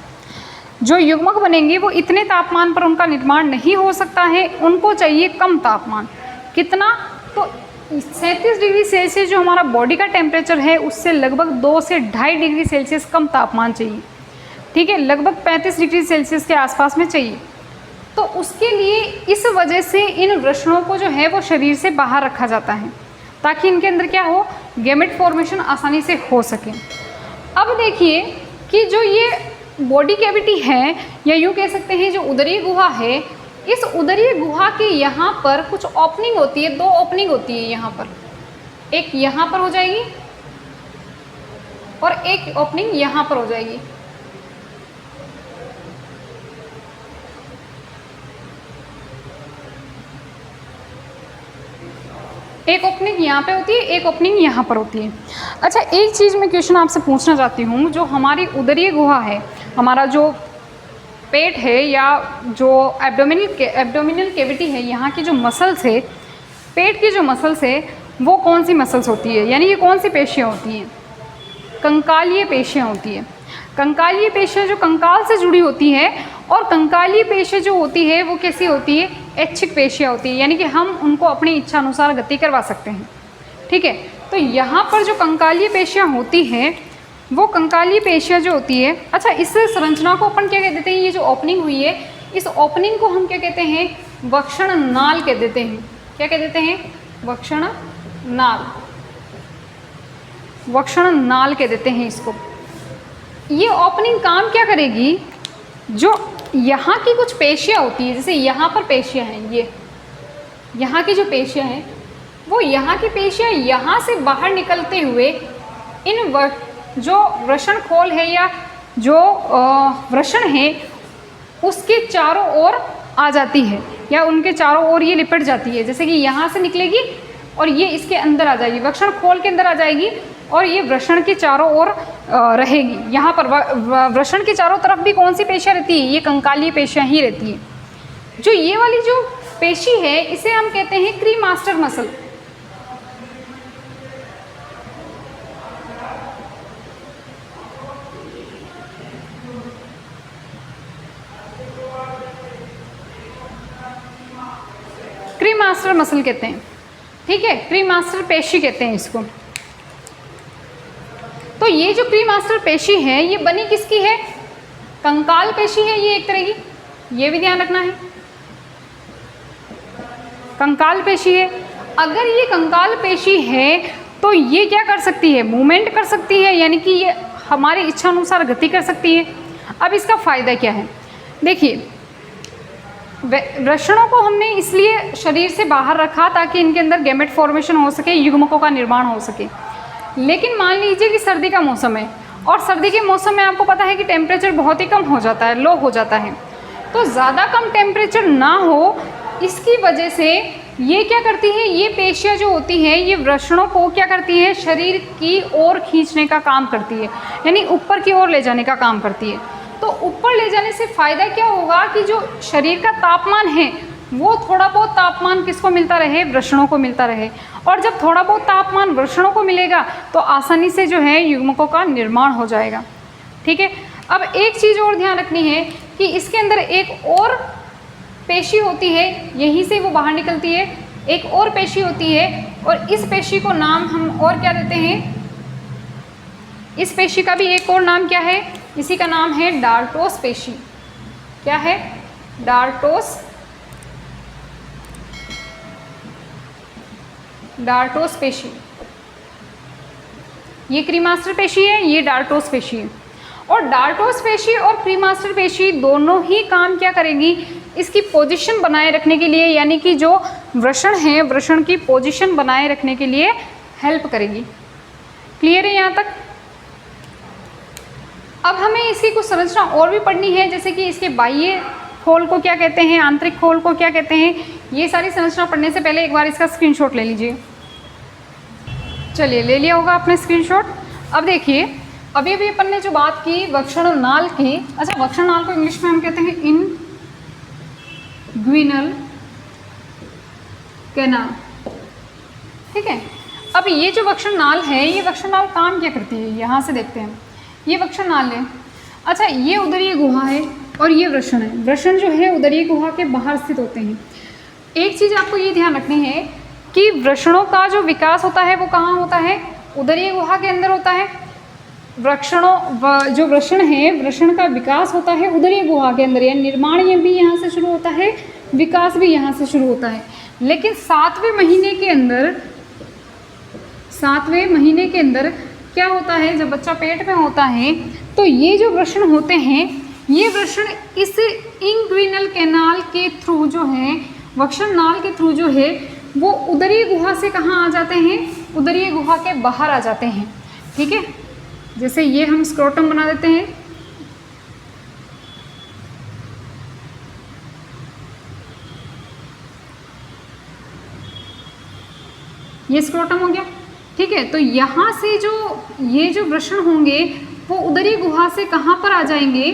जो युग्मक बनेंगे वो इतने तापमान पर उनका निर्माण नहीं हो सकता है, उनको चाहिए कम तापमान। कितना, तो 37 डिग्री सेल्सियस जो हमारा बॉडी का टेम्परेचर है उससे लगभग 2 से 2.5 डिग्री सेल्सियस कम तापमान चाहिए। ठीक है, लगभग 35 डिग्री सेल्सियस के आसपास में चाहिए। तो उसके लिए इस वजह से इन वृषणों को जो है वो शरीर से बाहर रखा जाता है ताकि इनके अंदर क्या हो, गैमेट फॉर्मेशन आसानी से हो सके। अब देखिए कि जो ये बॉडी कैविटी है, या यूँ कह सकते हैं जो उदरीय गुहा है, इस उदरीय गुहा के यहाँ पर कुछ ओपनिंग होती है, 2 ओपनिंग होती है यहाँ पर। एक यहाँ पर हो जाएगी और एक ओपनिंग यहाँ पर हो जाएगी। एक ओपनिंग यहाँ पे होती है, एक ओपनिंग यहाँ पर होती है। अच्छा, एक चीज़ मैं क्वेश्चन आपसे पूछना चाहती हूँ, जो हमारी उदरीय गुहा है, हमारा जो पेट है या जो एब्डोमिनल कैविटी है, यहाँ की जो मसल्स है, पेट की जो मसल्स है वो कौन सी मसल्स होती है, यानी ये कौन सी पेशियाँ होती हैं, कंकालीय पेशियाँ होती है। कंकालीय पेशियाँ जो कंकाल से जुड़ी होती है, और कंकालीय पेशियाँ जो होती है वो कैसी होती है, ऐच्छिक पेशियाँ होती है, यानी कि हम उनको अपनी इच्छा अनुसार गति करवा सकते हैं। ठीक है, तो यहाँ पर जो कंकालीय पेशियाँ होती हैं वो कंकालीय पेशियाँ जो होती है, अच्छा इस संरचना को अपन क्या कह देते हैं, ये जो ओपनिंग हुई है इस ओपनिंग को हम क्या कहते हैं, वक्षण नाल कह देते हैं। क्या कह देते हैं, वक्षण नाल, वक्षण नाल कह देते हैं इसको। ये ओपनिंग काम क्या करेगी, जो यहाँ की कुछ पेशियाँ होती है, जैसे यहाँ पर पेशियाँ हैं, ये यहाँ की जो पेशियाँ हैं वो यहाँ की पेशियाँ यहाँ से बाहर निकलते हुए इन जो वृषण खोल है या जो वृषण है उसके चारों ओर आ जाती है या उनके चारों ओर ये लिपट जाती है। जैसे कि यहाँ से निकलेगी और ये इसके अंदर आ जाएगी, वृषण खोल के अंदर आ जाएगी और ये वृषण के चारों ओर रहेगी। यहाँ पर वृषण के चारों तरफ भी कौन सी पेशियाँ रहती है? ये कंकालीय पेशियाँ ही रहती है। जो ये वाली जो पेशी है इसे हम कहते हैं क्रीमास्टर मसल। क्रीमास्टर मसल कहते हैं, ठीक है, क्रीमास्टर पेशी कहते हैं इसको। तो ये जो क्रीमास्टर पेशी है ये बनी किसकी है? कंकाल पेशी है ये एक तरह की, ये भी ध्यान रखना है, कंकाल पेशी है। अगर ये कंकाल पेशी है तो ये क्या कर सकती है? मूवमेंट कर सकती है, यानी कि ये हमारी इच्छा अनुसार गति कर सकती है। अब इसका फ़ायदा क्या है? देखिए, वृषणों को हमने इसलिए शरीर से बाहर रखा ताकि इनके अंदर गैमेट फॉर्मेशन हो सके, युग्मकों का निर्माण हो सके। लेकिन मान लीजिए कि सर्दी का मौसम है और सर्दी के मौसम में आपको पता है कि टेम्परेचर बहुत ही कम हो जाता है, लो हो जाता है। तो ज़्यादा कम टेम्परेचर ना हो इसकी वजह से ये क्या करती है, ये पेशियाँ जो होती हैं ये वृषणों को क्या करती है? शरीर की ओर खींचने का काम करती है, यानी ऊपर की ओर ले जाने का काम करती है। तो ऊपर ले जाने से फ़ायदा क्या होगा कि जो शरीर का तापमान है वो थोड़ा बहुत तापमान किसको मिलता रहे? वृषणों को मिलता रहे। और जब थोड़ा बहुत तापमान वृषणों को मिलेगा तो आसानी से जो है युग्मकों का निर्माण हो जाएगा, ठीक है। अब एक चीज़ और ध्यान रखनी है कि इसके अंदर एक और पेशी होती है, यहीं से वो बाहर निकलती है, एक और पेशी होती है और इस पेशी को नाम हम और क्या देते हैं? इस पेशी का भी एक और नाम क्या है? इसी का नाम है डार्टोस पेशी। क्या है? डार्टोस पेशी। ये क्रीमास्टर पेशी है, ये डार्टोस पेशी है। और डार्टोस पेशी और क्रीमास्टर पेशी दोनों ही काम क्या करेंगी? इसकी पोजीशन बनाए रखने के लिए, यानी कि जो वृषण है वृषण की पोजीशन बनाए रखने के लिए हेल्प करेगी। क्लियर है यहाँ तक? अब हमें इसकी कुछ संरचना और भी पढ़नी है, जैसे कि इसके बाह्य खोल को क्या कहते हैं, आंतरिक खोल को क्या कहते हैं। ये सारी संरचना पढ़ने से पहले एक बार इसका स्क्रीनशॉट ले लीजिए। चलिए, ले लिया होगा आपने स्क्रीनशॉट। अब देखिए, अभी अभी अपन ने जो बात की वक्षण नाल की, अच्छा वक्षण नाल को इंग्लिश में हम कहते हैं इनग्विनल कैनाल, ठीक है। अब ये जो वक्षण नाल है ये वक्षण नाल काम क्या करती है? यहाँ से देखते हैं, ये वक्षण नाल है। अच्छा, ये उदरीय गुहा है और ये वृषण है। वृषण जो है उदरीय गुहा के बाहर स्थित होते हैं। एक चीज़ आपको ये ध्यान रखनी है कि वृषणों का जो विकास होता है वो कहाँ होता है? उदरीय गुहा के अंदर होता है। जो वृषण है, वृषण का विकास होता है उदरीय गुहा के अंदर, यानी निर्माण ये भी यहाँ से शुरू होता है, विकास भी यहाँ से शुरू होता है। लेकिन 7वें महीने के अंदर क्या होता है? जब बच्चा पेट में होता है तो ये जो वृषण होते हैं ये वृषण इस इंग्विनल कैनाल के थ्रू जो है, वक्षण नाल के थ्रू जो है वो उदरीय गुहा से कहाँ आ जाते हैं? उदरीय गुहा के बाहर आ जाते हैं, ठीक है। जैसे ये हम स्क्रोटम बना देते हैं, ये स्क्रोटम हो गया, ठीक है। तो यहाँ से जो ये जो वृषण होंगे वो उदरीय गुहा से कहाँ पर आ जाएंगे?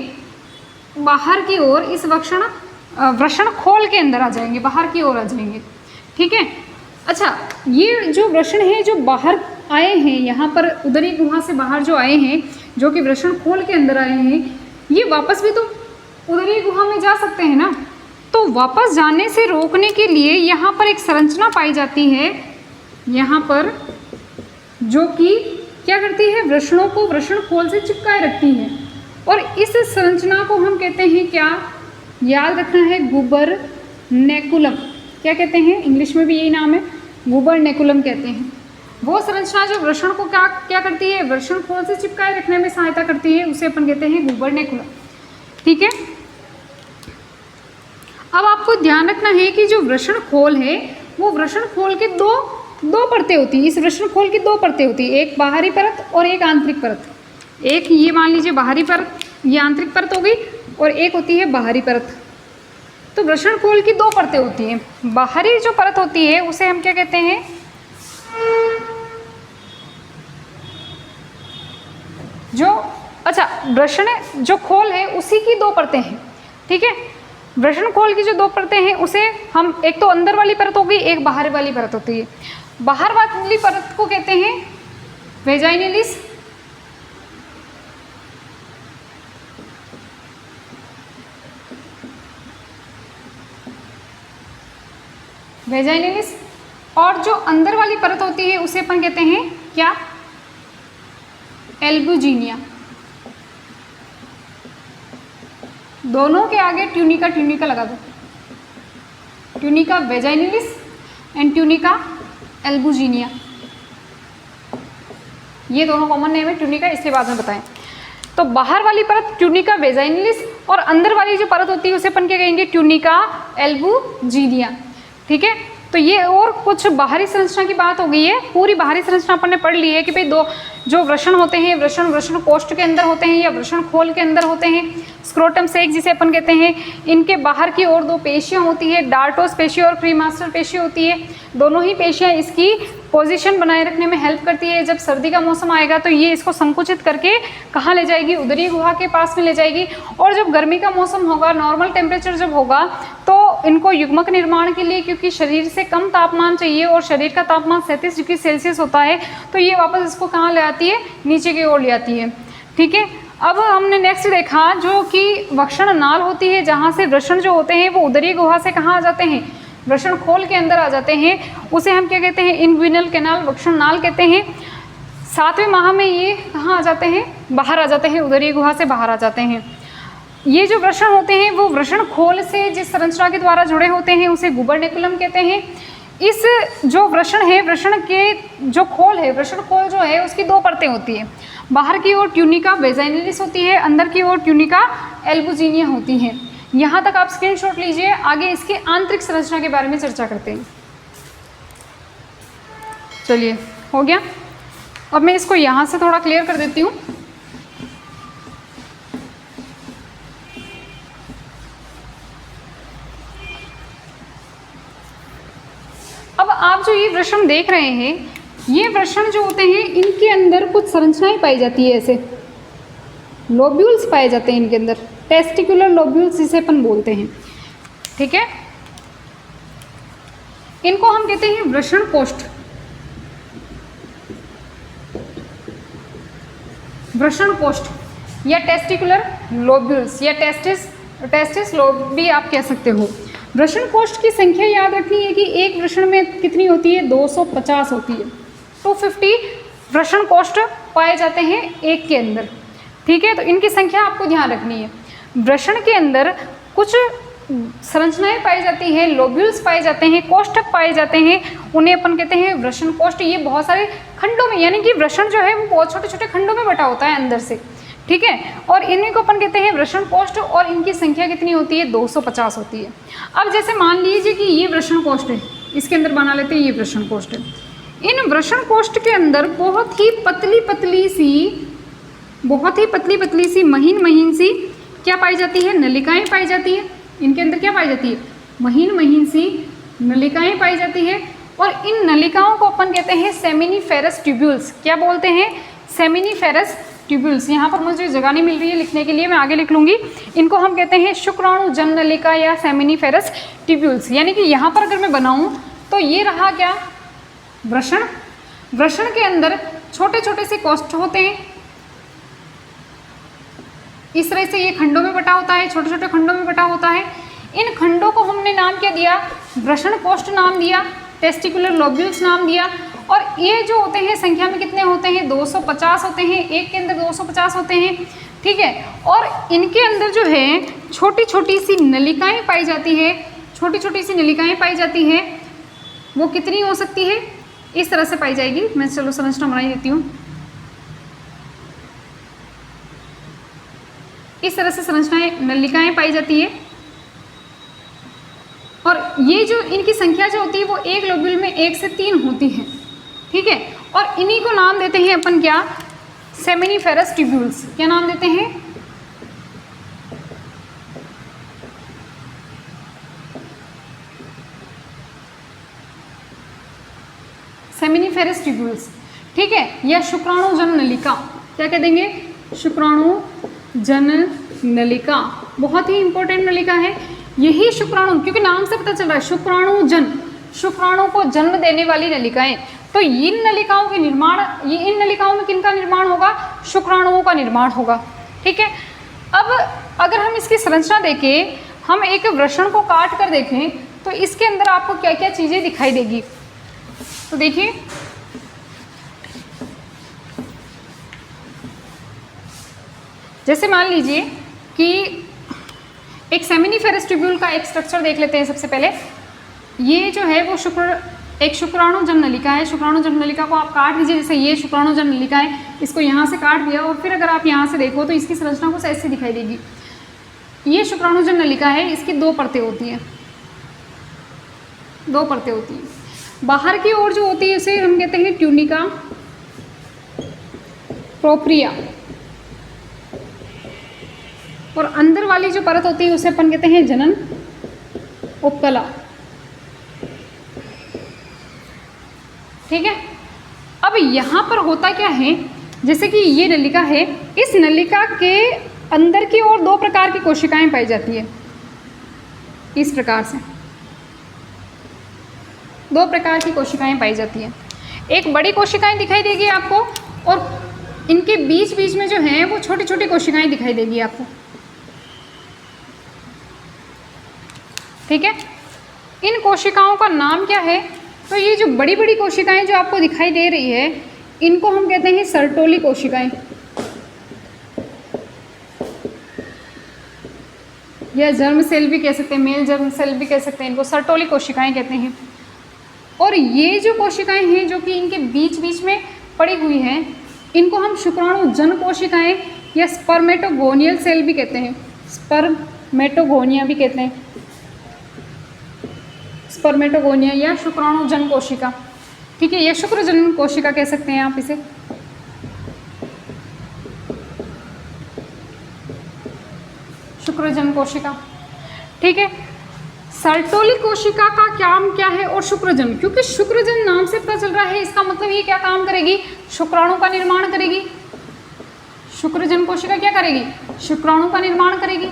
बाहर की ओर, इस वृषण खोल के अंदर आ जाएंगे, बाहर की ओर आ जाएंगे, ठीक है। अच्छा, ये जो वृषण है जो बाहर आए हैं, यहाँ पर उदरीय गुहा से बाहर जो आए हैं, जो कि वृषण खोल के अंदर आए हैं, ये वापस भी तो उदरीय गुहा में जा सकते हैं ना। तो वापस जाने से रोकने के लिए यहाँ पर एक संरचना पाई जाती है, यहाँ पर, जो कि क्या करती है? वृषणों को वृषण खोल से चिपकाए रखती है। और इस संरचना को हम कहते हैं क्या? याद रखना है, गुबरनेकुलम। क्या कहते हैं? इंग्लिश में भी यही नाम है, गुबरनेकुलम कहते हैं। वो संरचना जो वृषण को क्या करती है? वृषण खोल से चिपकाए रखने में सहायता करती है, उसे अपन कहते हैं गुबरनेकुलम, ठीक है। अब आपको ध्यान रखना है कि जो वृषण खोल है वो वृषण खोल के दो परतें होती हैं। इस वृषण खोल की 2 परतें होती हैं, एक बाहरी परत और एक आंतरिक परत, एक ये मान लीजिए बाहरी परत, ये आंतरिक परत हो गई, और एक होती है बाहरी परत। तो वृषण खोल की 2 परतें होती हैं। बाहरी जो परत होती है उसे हम क्या कहते हैं, जो अच्छा वृषण जो खोल है उसी की 2 परतें हैं, ठीक है। वृषण खोल की जो 2 परतें हैं उसे हम, एक तो अंदर वाली परत होगी, एक बाहर वाली परत होती है। बाहर वाली परत को कहते हैं वेजाइनलिस, वेजाइनलिस, और जो अंदर वाली परत होती है उसे अपन कहते हैं क्या, एल्बुजिनिया। दोनों के आगे ट्यूनिका ट्यूनिका लगा दो, tunica vaginalis and tunica albuginea, ये दोनों कॉमन नेम है ट्यूनिका, इसके बाद में बताएं। तो बाहर वाली परत ट्यूनिका वेजाइनलिस और अंदर वाली जो परत होती है उसे अपन क्या कहेंगे, ट्यूनिका एल्बुजिनिया, ठीक है। तो ये और कुछ बाहरी संरचना की बात हो गई है। पूरी बाहरी संरचना अपन ने पढ़ ली है कि भाई दो जो वृषण होते हैं, वृषण कोष्ठ के अंदर होते हैं या वृषण खोल के अंदर होते हैं। स्क्रोटम सेक जिसे अपन कहते हैं, इनके बाहर की ओर 2 पेशियाँ होती है, डार्टोस पेशी और क्रीमास्टर पेशी होती है। दोनों ही पेशियाँ इसकी पोजीशन बनाए रखने में हेल्प करती है। जब सर्दी का मौसम आएगा तो ये इसको संकुचित करके कहाँ ले जाएगी, उदरीय गुहा के पास में ले जाएगी। और जब गर्मी का मौसम होगा, नॉर्मल टेम्परेचर जब होगा, तो इनको युग्मक निर्माण के लिए, क्योंकि शरीर से कम तापमान चाहिए और शरीर का तापमान 37 डिग्री सेल्सियस होता है, तो ये वापस इसको कहाँ ले आती है, नीचे की ओर ले आती है, ठीक है। अब हमने नेक्स्ट देखा जो कि वक्षण नाल होती है, जहाँ से वृषण जो होते हैं वो उदरीय गुहा से कहाँ आ जाते हैं, वृषण खोल के अंदर आ जाते हैं। उसे हम क्या कहते हैं, इन्ग्विनल कैनाल, वक्षण नाल कहते हैं। 7वें माह में ये कहाँ आ जाते हैं, बाहर आ जाते हैं, उदरीय गुहा से बाहर आ जाते हैं। ये जो वृषण होते हैं वो वृषण खोल से जिस संरचना के द्वारा जुड़े होते हैं उसे गुबर्नेकुलम कहते हैं। इस जो वृषण है, वृषण के जो खोल है, वृषण खोल जो है उसकी 2 परतें होती है। बाहर की ओर ट्यूनिका वेजाइनलिस होती है, अंदर की ओर ट्यूनिका एल्बुजिनिया होती है। यहाँ तक आप स्क्रीनशॉट लीजिए, आगे इसके आंतरिक संरचना के बारे में चर्चा करते हैं। चलिए, हो गया। अब मैं इसको यहाँ से थोड़ा क्लियर कर देती हूँ। अब आप जो ये वृषण देख रहे हैं, ये वृषण जो होते हैं इनके अंदर कुछ संरचनाएं पाई जाती है, ऐसे लोब्यूल्स पाए जाते हैं इनके अंदर, टेस्टिकुलर लोब्यूल्स जिसे अपन बोलते हैं, ठीक है। इनको हम कहते हैं वृषण कोष्ठ, वृषण कोष्ठ या टेस्टिकुलर लोब्यूल्स या टेस्टिस लोब भी आप कह सकते हो। वृषण कोष्ठ की संख्या याद रखनी है कि एक वृषण में कितनी होती है, 250 होती है। 250 वृषण कोष्ठ पाए जाते हैं एक के अंदर, ठीक है। तो इनकी संख्या आपको ध्यान रखनी है। वृषण के अंदर कुछ संरचनाएं पाई जाती हैं, लोब्यूल्स पाए जाते हैं, कोष्ठक पाए जाते हैं, उन्हें अपन कहते हैं वृषण कोष्ठ। ये बहुत सारे खंडों में, यानी कि वृषण जो है वो बहुत छोटे छोटे खंडों में बटा होता है अंदर से, ठीक है। और इन्हीं को अपन कहते हैं वृषण कोष्ठ, और इनकी संख्या कितनी होती है, 250 होती है। अब जैसे मान लीजिए कि ये वृषण कोष्ठ है, इसके अंदर बना लेते हैं ये वृषण कोष्ठ है। इन वृषण कोष्ठ के अंदर बहुत ही पतली पतली सी महीन सी क्या पाई जाती है, नलिकाएं पाई जाती है। इनके अंदर क्या पाई जाती है, महीन सी नलिकाएं पाई जाती है। और इन नलिकाओं को अपन कहते हैं सेमिनिफेरस ट्यूब्यूल्स। क्या बोलते हैं, सेमिनिफेरस ट्यूब्यूल्स। यहाँ पर मुझे जगह नहीं मिल रही है लिखने के लिए, मैं आगे लिख लूँगी। इनको हम कहते हैं शुक्राणु जन नलिका या सेमिनिफेरस ट्यूब्यूल्स। यानी कि यहाँ पर अगर मैं बनाऊँ तो ये रहा क्या, वृषण। वृषण के अंदर छोटे छोटे से कोष्ठ होते हैं, इस तरह से ये खंडों में बटा होता है, छोटे छोटे खंडों में बटा होता है। इन खंडों को हमने नाम क्या दिया, वृषण कोष्ठ नाम दिया, टेस्टिकुलर लोब्यूल्स नाम दिया। और ये जो होते हैं संख्या में कितने होते हैं, 250 होते हैं, एक के अंदर 250 होते हैं, ठीक है। और इनके अंदर जो है छोटी छोटी सी नलिकाएं पाई जाती है, छोटी छोटी सी नलिकाएं पाई जाती हैं। वो कितनी हो सकती है, इस तरह से पाई जाएगी। मैं चलो संरचना बना ही देती हूँ। इस तरह से संरचनाएं, नलिकाएं पाई जाती है। और ये जो इनकी संख्या जो होती है वो एक लोब्यूल में 1 से 3 होती है, ठीक है। और इन्हीं को नाम देते हैं अपन क्या, सेमिनिफेरस ट्यूब्यूल्स, क्या नाम देते हैं? सेमिनिफेरस ट्यूब्यूल्स, ठीक है, या शुक्राणुजन नलिका, क्या कह देंगे? शुक्राणुजन नलिका, बहुत ही इंपॉर्टेंट नलिका है। यही शुक्राणु, क्योंकि नाम से पता चल रहा है शुक्राणुजन, शुक्राणु को जन्म देने वाली नलिकाएं। तो इन नलिकाओं के निर्माण, ये इन नलिकाओं में किनका निर्माण होगा? शुक्राणुओं का निर्माण होगा, ठीक है। अब अगर हम इसकी संरचना देखें, हम एक वृषण को काट कर देखें तो इसके अंदर आपको क्या क्या चीज़ें दिखाई देगी। तो देखिए, जैसे मान लीजिए कि एक सेमिनिफेरस ट्यूब्यूल का एक स्ट्रक्चर देख लेते हैं। सबसे पहले ये जो है वो एक शुक्राणुजन नलिका है। शुक्राणुजन नलिका को आप काट दीजिए, जैसे ये शुक्राणुजन नलिका है, इसको यहाँ से काट दिया और फिर अगर आप यहाँ से देखो तो इसकी संरचना कुछ ऐसी दिखाई देगी। ये शुक्राणुजन नलिका है, इसकी दो परतें होती हैं, दो परतें होती हैं। बाहर की ओर जो होती है उसे हम कहते हैं ट्यूनिका प्रोप्रिया, और अंदर वाली जो परत होती है उसे अपन कहते हैं जनन उपकला, ठीक है। अब यहाँ पर होता क्या है, जैसे कि ये नलिका है, इस नलिका के अंदर की ओर दो प्रकार की कोशिकाएं पाई जाती है। इस प्रकार से दो प्रकार की कोशिकाएं पाई जाती हैं। एक बड़ी कोशिकाएं दिखाई देगी आपको, और इनके बीच बीच में जो हैं वो छोटी छोटी कोशिकाएं दिखाई देगी आपको, ठीक है। इन कोशिकाओं का नाम क्या है? तो ये जो बड़ी बड़ी कोशिकाएं जो आपको दिखाई दे रही है, इनको हम कहते हैं सर्टोली कोशिकाएं, या जर्म सेल भी कह सकते हैं, मेल जर्म सेल भी कह सकते हैं, इनको सर्टोली कोशिकाएं कहते हैं। और ये जो कोशिकाएं हैं जो कि इनके बीच बीच में पड़ी हुई हैं, इनको हम शुक्राणुजन कोशिकाएं या स्पर्मेटोगोनियल सेल भी कहते हैं, स्पर्मेटोगोनिया भी कहते हैं, स्पर्मेटोगोनिया या शुक्राणुजन कोशिका, ठीक है। ये शुक्रजन कोशिका कह सकते हैं आप इसे। शुक्रजन कोशिका, ठीक है। सर्टोली कोशिका का काम क्या है? और शुक्रजन, क्योंकि शुक्रजन नाम से पता चल रहा है, इसका मतलब ये क्या काम करेगी? शुक्राणु का निर्माण करेगी। शुक्रजन कोशिका क्या करेगी? शुक्राणु का निर्माण करेगी।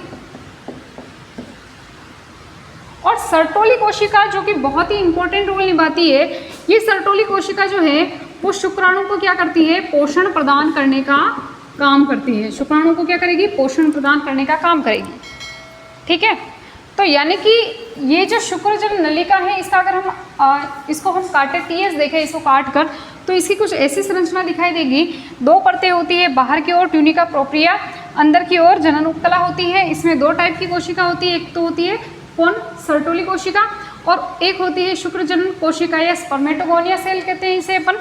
और सर्टोली कोशिका जो कि बहुत ही इंपॉर्टेंट रोल निभाती है, ये सर्टोली कोशिका जो है वो शुक्राणु को क्या करती है? पोषण प्रदान करने का काम करती है। शुक्राणु को क्या करेगी? पोषण प्रदान करने का काम करेगी, ठीक है। तो यानी कि ये जो शुक्रजन नलिका है, इसका अगर हम इसको हम काटे, टीएस देखें इसको काट कर, तो इसकी कुछ ऐसी संरचना दिखाई देगी। दो परतें होती है, बाहर की ओर ट्यूनिका प्रोप्रिया, अंदर की ओर जनन उपकला होती है। इसमें दो टाइप की कोशिका होती है, एक तो होती है कौन? सर्टोली कोशिका, और एक होती है शुक्रजन कोशिका या स्पर्मेटोगोनिया सेल कहते हैं इसे अपन।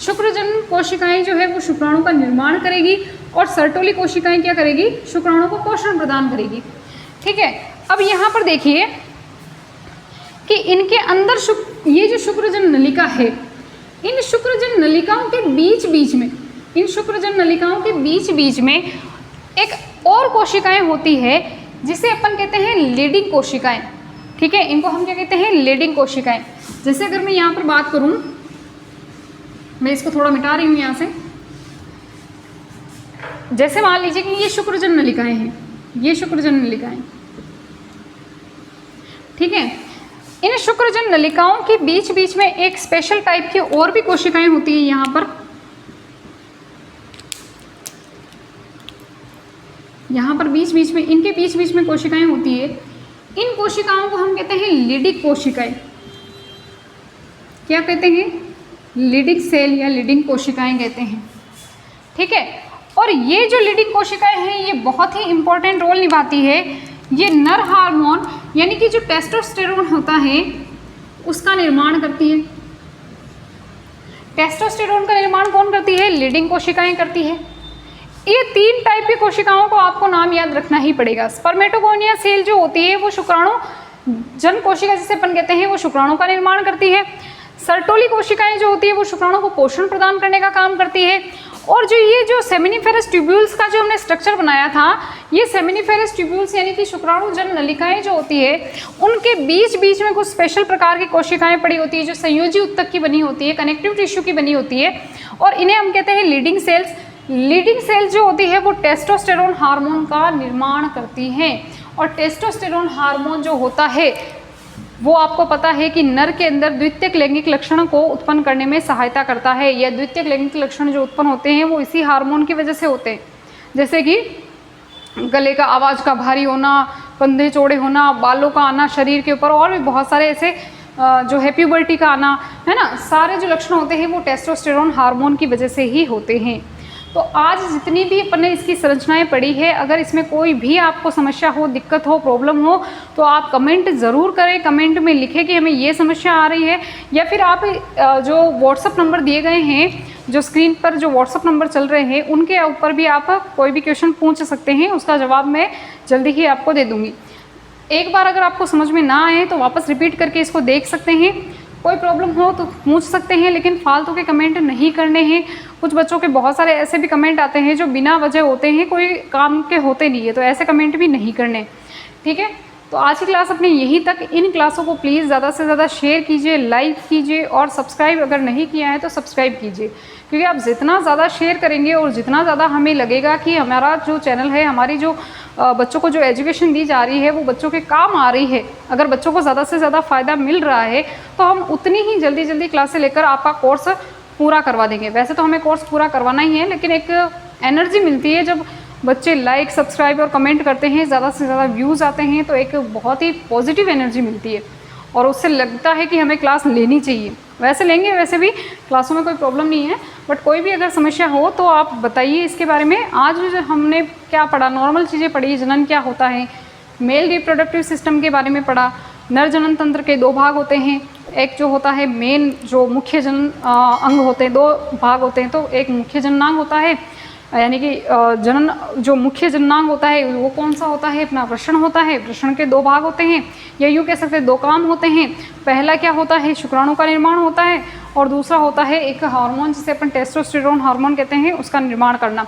शुक्रजन कोशिकाएं जो है वो शुक्राणु का निर्माण करेगी, और सर्टोली कोशिकाएं क्या करेगी? शुक्राणु को पोषण प्रदान करेगी, ठीक है। अब यहाँ पर देखिए कि इनके अंदर ये जो शुक्रजन नलिका है, इन शुक्रजन नलिकाओं के बीच बीच में, इन शुक्रजन नलिकाओं के बीच बीच में एक और कोशिकाएं होती है जिसे अपन कहते हैं लीडिंग कोशिकाएं, ठीक है। इनको हम क्या कहते हैं? लीडिंग कोशिकाएं। जैसे अगर मैं यहाँ पर बात करूँ, मैं इसको थोड़ा मिटा रही हूँ यहाँ से, जैसे मान लीजिए कि ये शुक्रजन नलिकाएं हैं, ये शुक्रजन नलिकाएं, ठीक है। इन शुक्रजन नलिकाओं के बीच बीच में एक स्पेशल टाइप की और भी कोशिकाएं होती हैं। यहाँ पर बीच बीच में, इनके बीच बीच में कोशिकाएं होती है। इन कोशिकाओं को हम कहते हैं लीडिंग कोशिकाएं। क्या कहते हैं? लीडिंग सेल या लीडिंग कोशिकाएं कहते हैं, ठीक है। और ये जो लीडिंग कोशिकाएं हैं, ये बहुत ही इंपॉर्टेंट रोल निभाती है। ये नर हार्मोन यानी कि जो टेस्टोस्टेरोन होता है उसका निर्माण करती है। टेस्टोस्टेरोन का निर्माण कौन करती है? लीडिंग कोशिकाएं करती है। ये तीन टाइप की कोशिकाओं को आपको नाम याद रखना ही पड़ेगा। स्पर्मेटोगोनिया सेल जो होती है वो शुक्राणु जन कोशिका जिसे अपन कहते हैं वो शुक्राणु का निर्माण करती है। सर्टोली कोशिकाएं जो होती है वो शुक्राणु को पोषण प्रदान करने का काम करती है। और जो ये जो सेमिनिफेरस ट्यूब्यूल्स का जो हमने स्ट्रक्चर बनाया था, ये सेमिनिफेरस ट्यूब्यूल्स यानी कि शुक्राणुजन नलिकाएं जो होती है उनके बीच बीच में कुछ स्पेशल प्रकार की कोशिकाएं पड़ी होती है जो संयोजी उत्तक की बनी होती है, कनेक्टिव टिश्यू की बनी होती है, और इन्हें हम कहते हैं लीडिंग सेल्स। लीडिंग सेल्स जो होती है वो टेस्टोस्टेरोन हार्मोन का निर्माण करती हैं, और टेस्टोस्टेरोन हार्मोन जो होता है वो आपको पता है कि नर के अंदर द्वितीयक लैंगिक लक्षणों को उत्पन्न करने में सहायता करता है, या द्वितीयक लैंगिक लक्षण जो उत्पन्न होते हैं वो इसी हार्मोन की वजह से होते हैं, जैसे कि गले का आवाज़ का भारी होना, कंधे चौड़े होना, बालों का आना शरीर के ऊपर, और भी बहुत सारे ऐसे जो है प्यूबर्टी का आना, है ना, सारे जो लक्षण होते हैं वो टेस्टोस्टेरोन हार्मोन की वजह से ही होते हैं। तो आज जितनी भी अपन ने इसकी संरचनाएं पढ़ी है, अगर इसमें कोई भी आपको समस्या हो, दिक्कत हो, प्रॉब्लम हो, तो आप कमेंट ज़रूर करें, कमेंट में लिखें कि हमें ये समस्या आ रही है, या फिर आप जो व्हाट्सअप नंबर दिए गए हैं, जो स्क्रीन पर जो व्हाट्सअप नंबर चल रहे हैं, उनके ऊपर भी आप कोई भी क्वेश्चन पूछ सकते हैं, उसका जवाब मैं जल्दी ही आपको दे दूँगी। एक बार अगर आपको समझ में ना आए तो वापस रिपीट करके इसको देख सकते हैं, कोई प्रॉब्लम हो तो पूछ सकते हैं, लेकिन फालतू के कमेंट नहीं करने हैं। कुछ बच्चों के बहुत सारे ऐसे भी कमेंट आते हैं जो बिना वजह होते हैं, कोई काम के होते नहीं है, तो ऐसे कमेंट भी नहीं करने, ठीक है। तो आज की क्लास अपनी यहीं तक। इन क्लासों को प्लीज़ ज़्यादा से ज़्यादा शेयर कीजिए, लाइक कीजिए, और सब्सक्राइब अगर नहीं किया है तो सब्सक्राइब कीजिए, क्योंकि आप जितना ज़्यादा शेयर करेंगे और जितना ज़्यादा हमें लगेगा कि हमारा जो चैनल है, हमारी जो बच्चों को जो एजुकेशन दी जा रही है वो बच्चों के काम आ रही है, अगर बच्चों को ज़्यादा से ज़्यादा फ़ायदा मिल रहा है तो हम उतनी ही जल्दी क्लासें लेकर आपका कोर्स पूरा करवा देंगे। वैसे तो हमें कोर्स पूरा करवाना ही है, लेकिन एक एनर्जी मिलती है जब बच्चे लाइक, सब्सक्राइब और कमेंट करते हैं, ज़्यादा से ज़्यादा व्यूज़ आते हैं, तो एक बहुत ही पॉजिटिव एनर्जी मिलती है, और उससे लगता है कि हमें क्लास लेनी चाहिए। वैसे लेंगे, वैसे भी क्लासों में कोई प्रॉब्लम नहीं है, बट कोई भी अगर समस्या हो तो आप बताइए इसके बारे में। आज हमने क्या पढ़ा, नॉर्मल चीज़ें पढ़ी, जनन क्या होता है, मेल रिप्रोडक्टिव सिस्टम के बारे में पढ़ा, नर जनन तंत्र के 2 भाग होते हैं, एक जो होता है मेन जो मुख्य जनन अंग होते हैं, 2 भाग होते हैं, तो एक मुख्य जननांग होता है, यानी कि जनन जो मुख्य जननांग होता है वो कौन सा होता है, अपना वृषण होता है। वृषण के 2 भाग होते हैं, या यूँ कह सकते हैं 2 काम होते हैं। पहला क्या होता है, शुक्राणु का निर्माण होता है, और दूसरा होता है एक हार्मोन जिसे अपन टेस्टोस्टेरोन हार्मोन कहते हैं, उसका निर्माण करना।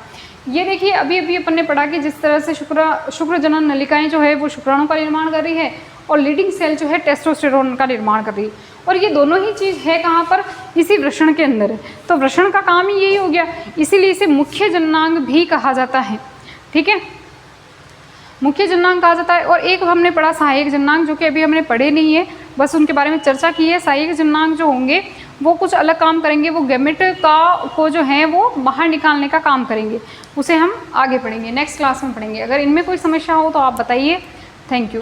ये देखिए अभी अपन ने पढ़ा कि जिस तरह से शुक्र जनन नलिकाएं जो है वो शुक्राणु का निर्माण कर रही है, और लीडिंग सेल जो है टेस्टोस्टेरोन का निर्माण कर रही है, और ये दोनों ही चीज़ है कहाँ पर, इसी वृषण के अंदर है। तो वृषण का काम ही यही हो गया, इसीलिए इसे मुख्य जननांग भी कहा जाता है, ठीक है, मुख्य जननांग कहा जाता है। और एक हमने पढ़ा सहायक जननांग, जो कि अभी हमने पढ़े नहीं है, बस उनके बारे में चर्चा की है। सहायक जननांग जो होंगे वो कुछ अलग काम करेंगे, वो गैमेट को जो है वो बाहर निकालने का काम करेंगे, उसे हम आगे पढ़ेंगे, नेक्स्ट क्लास में पढ़ेंगे। अगर इनमें कोई समस्या हो तो आप बताइए। Thank you.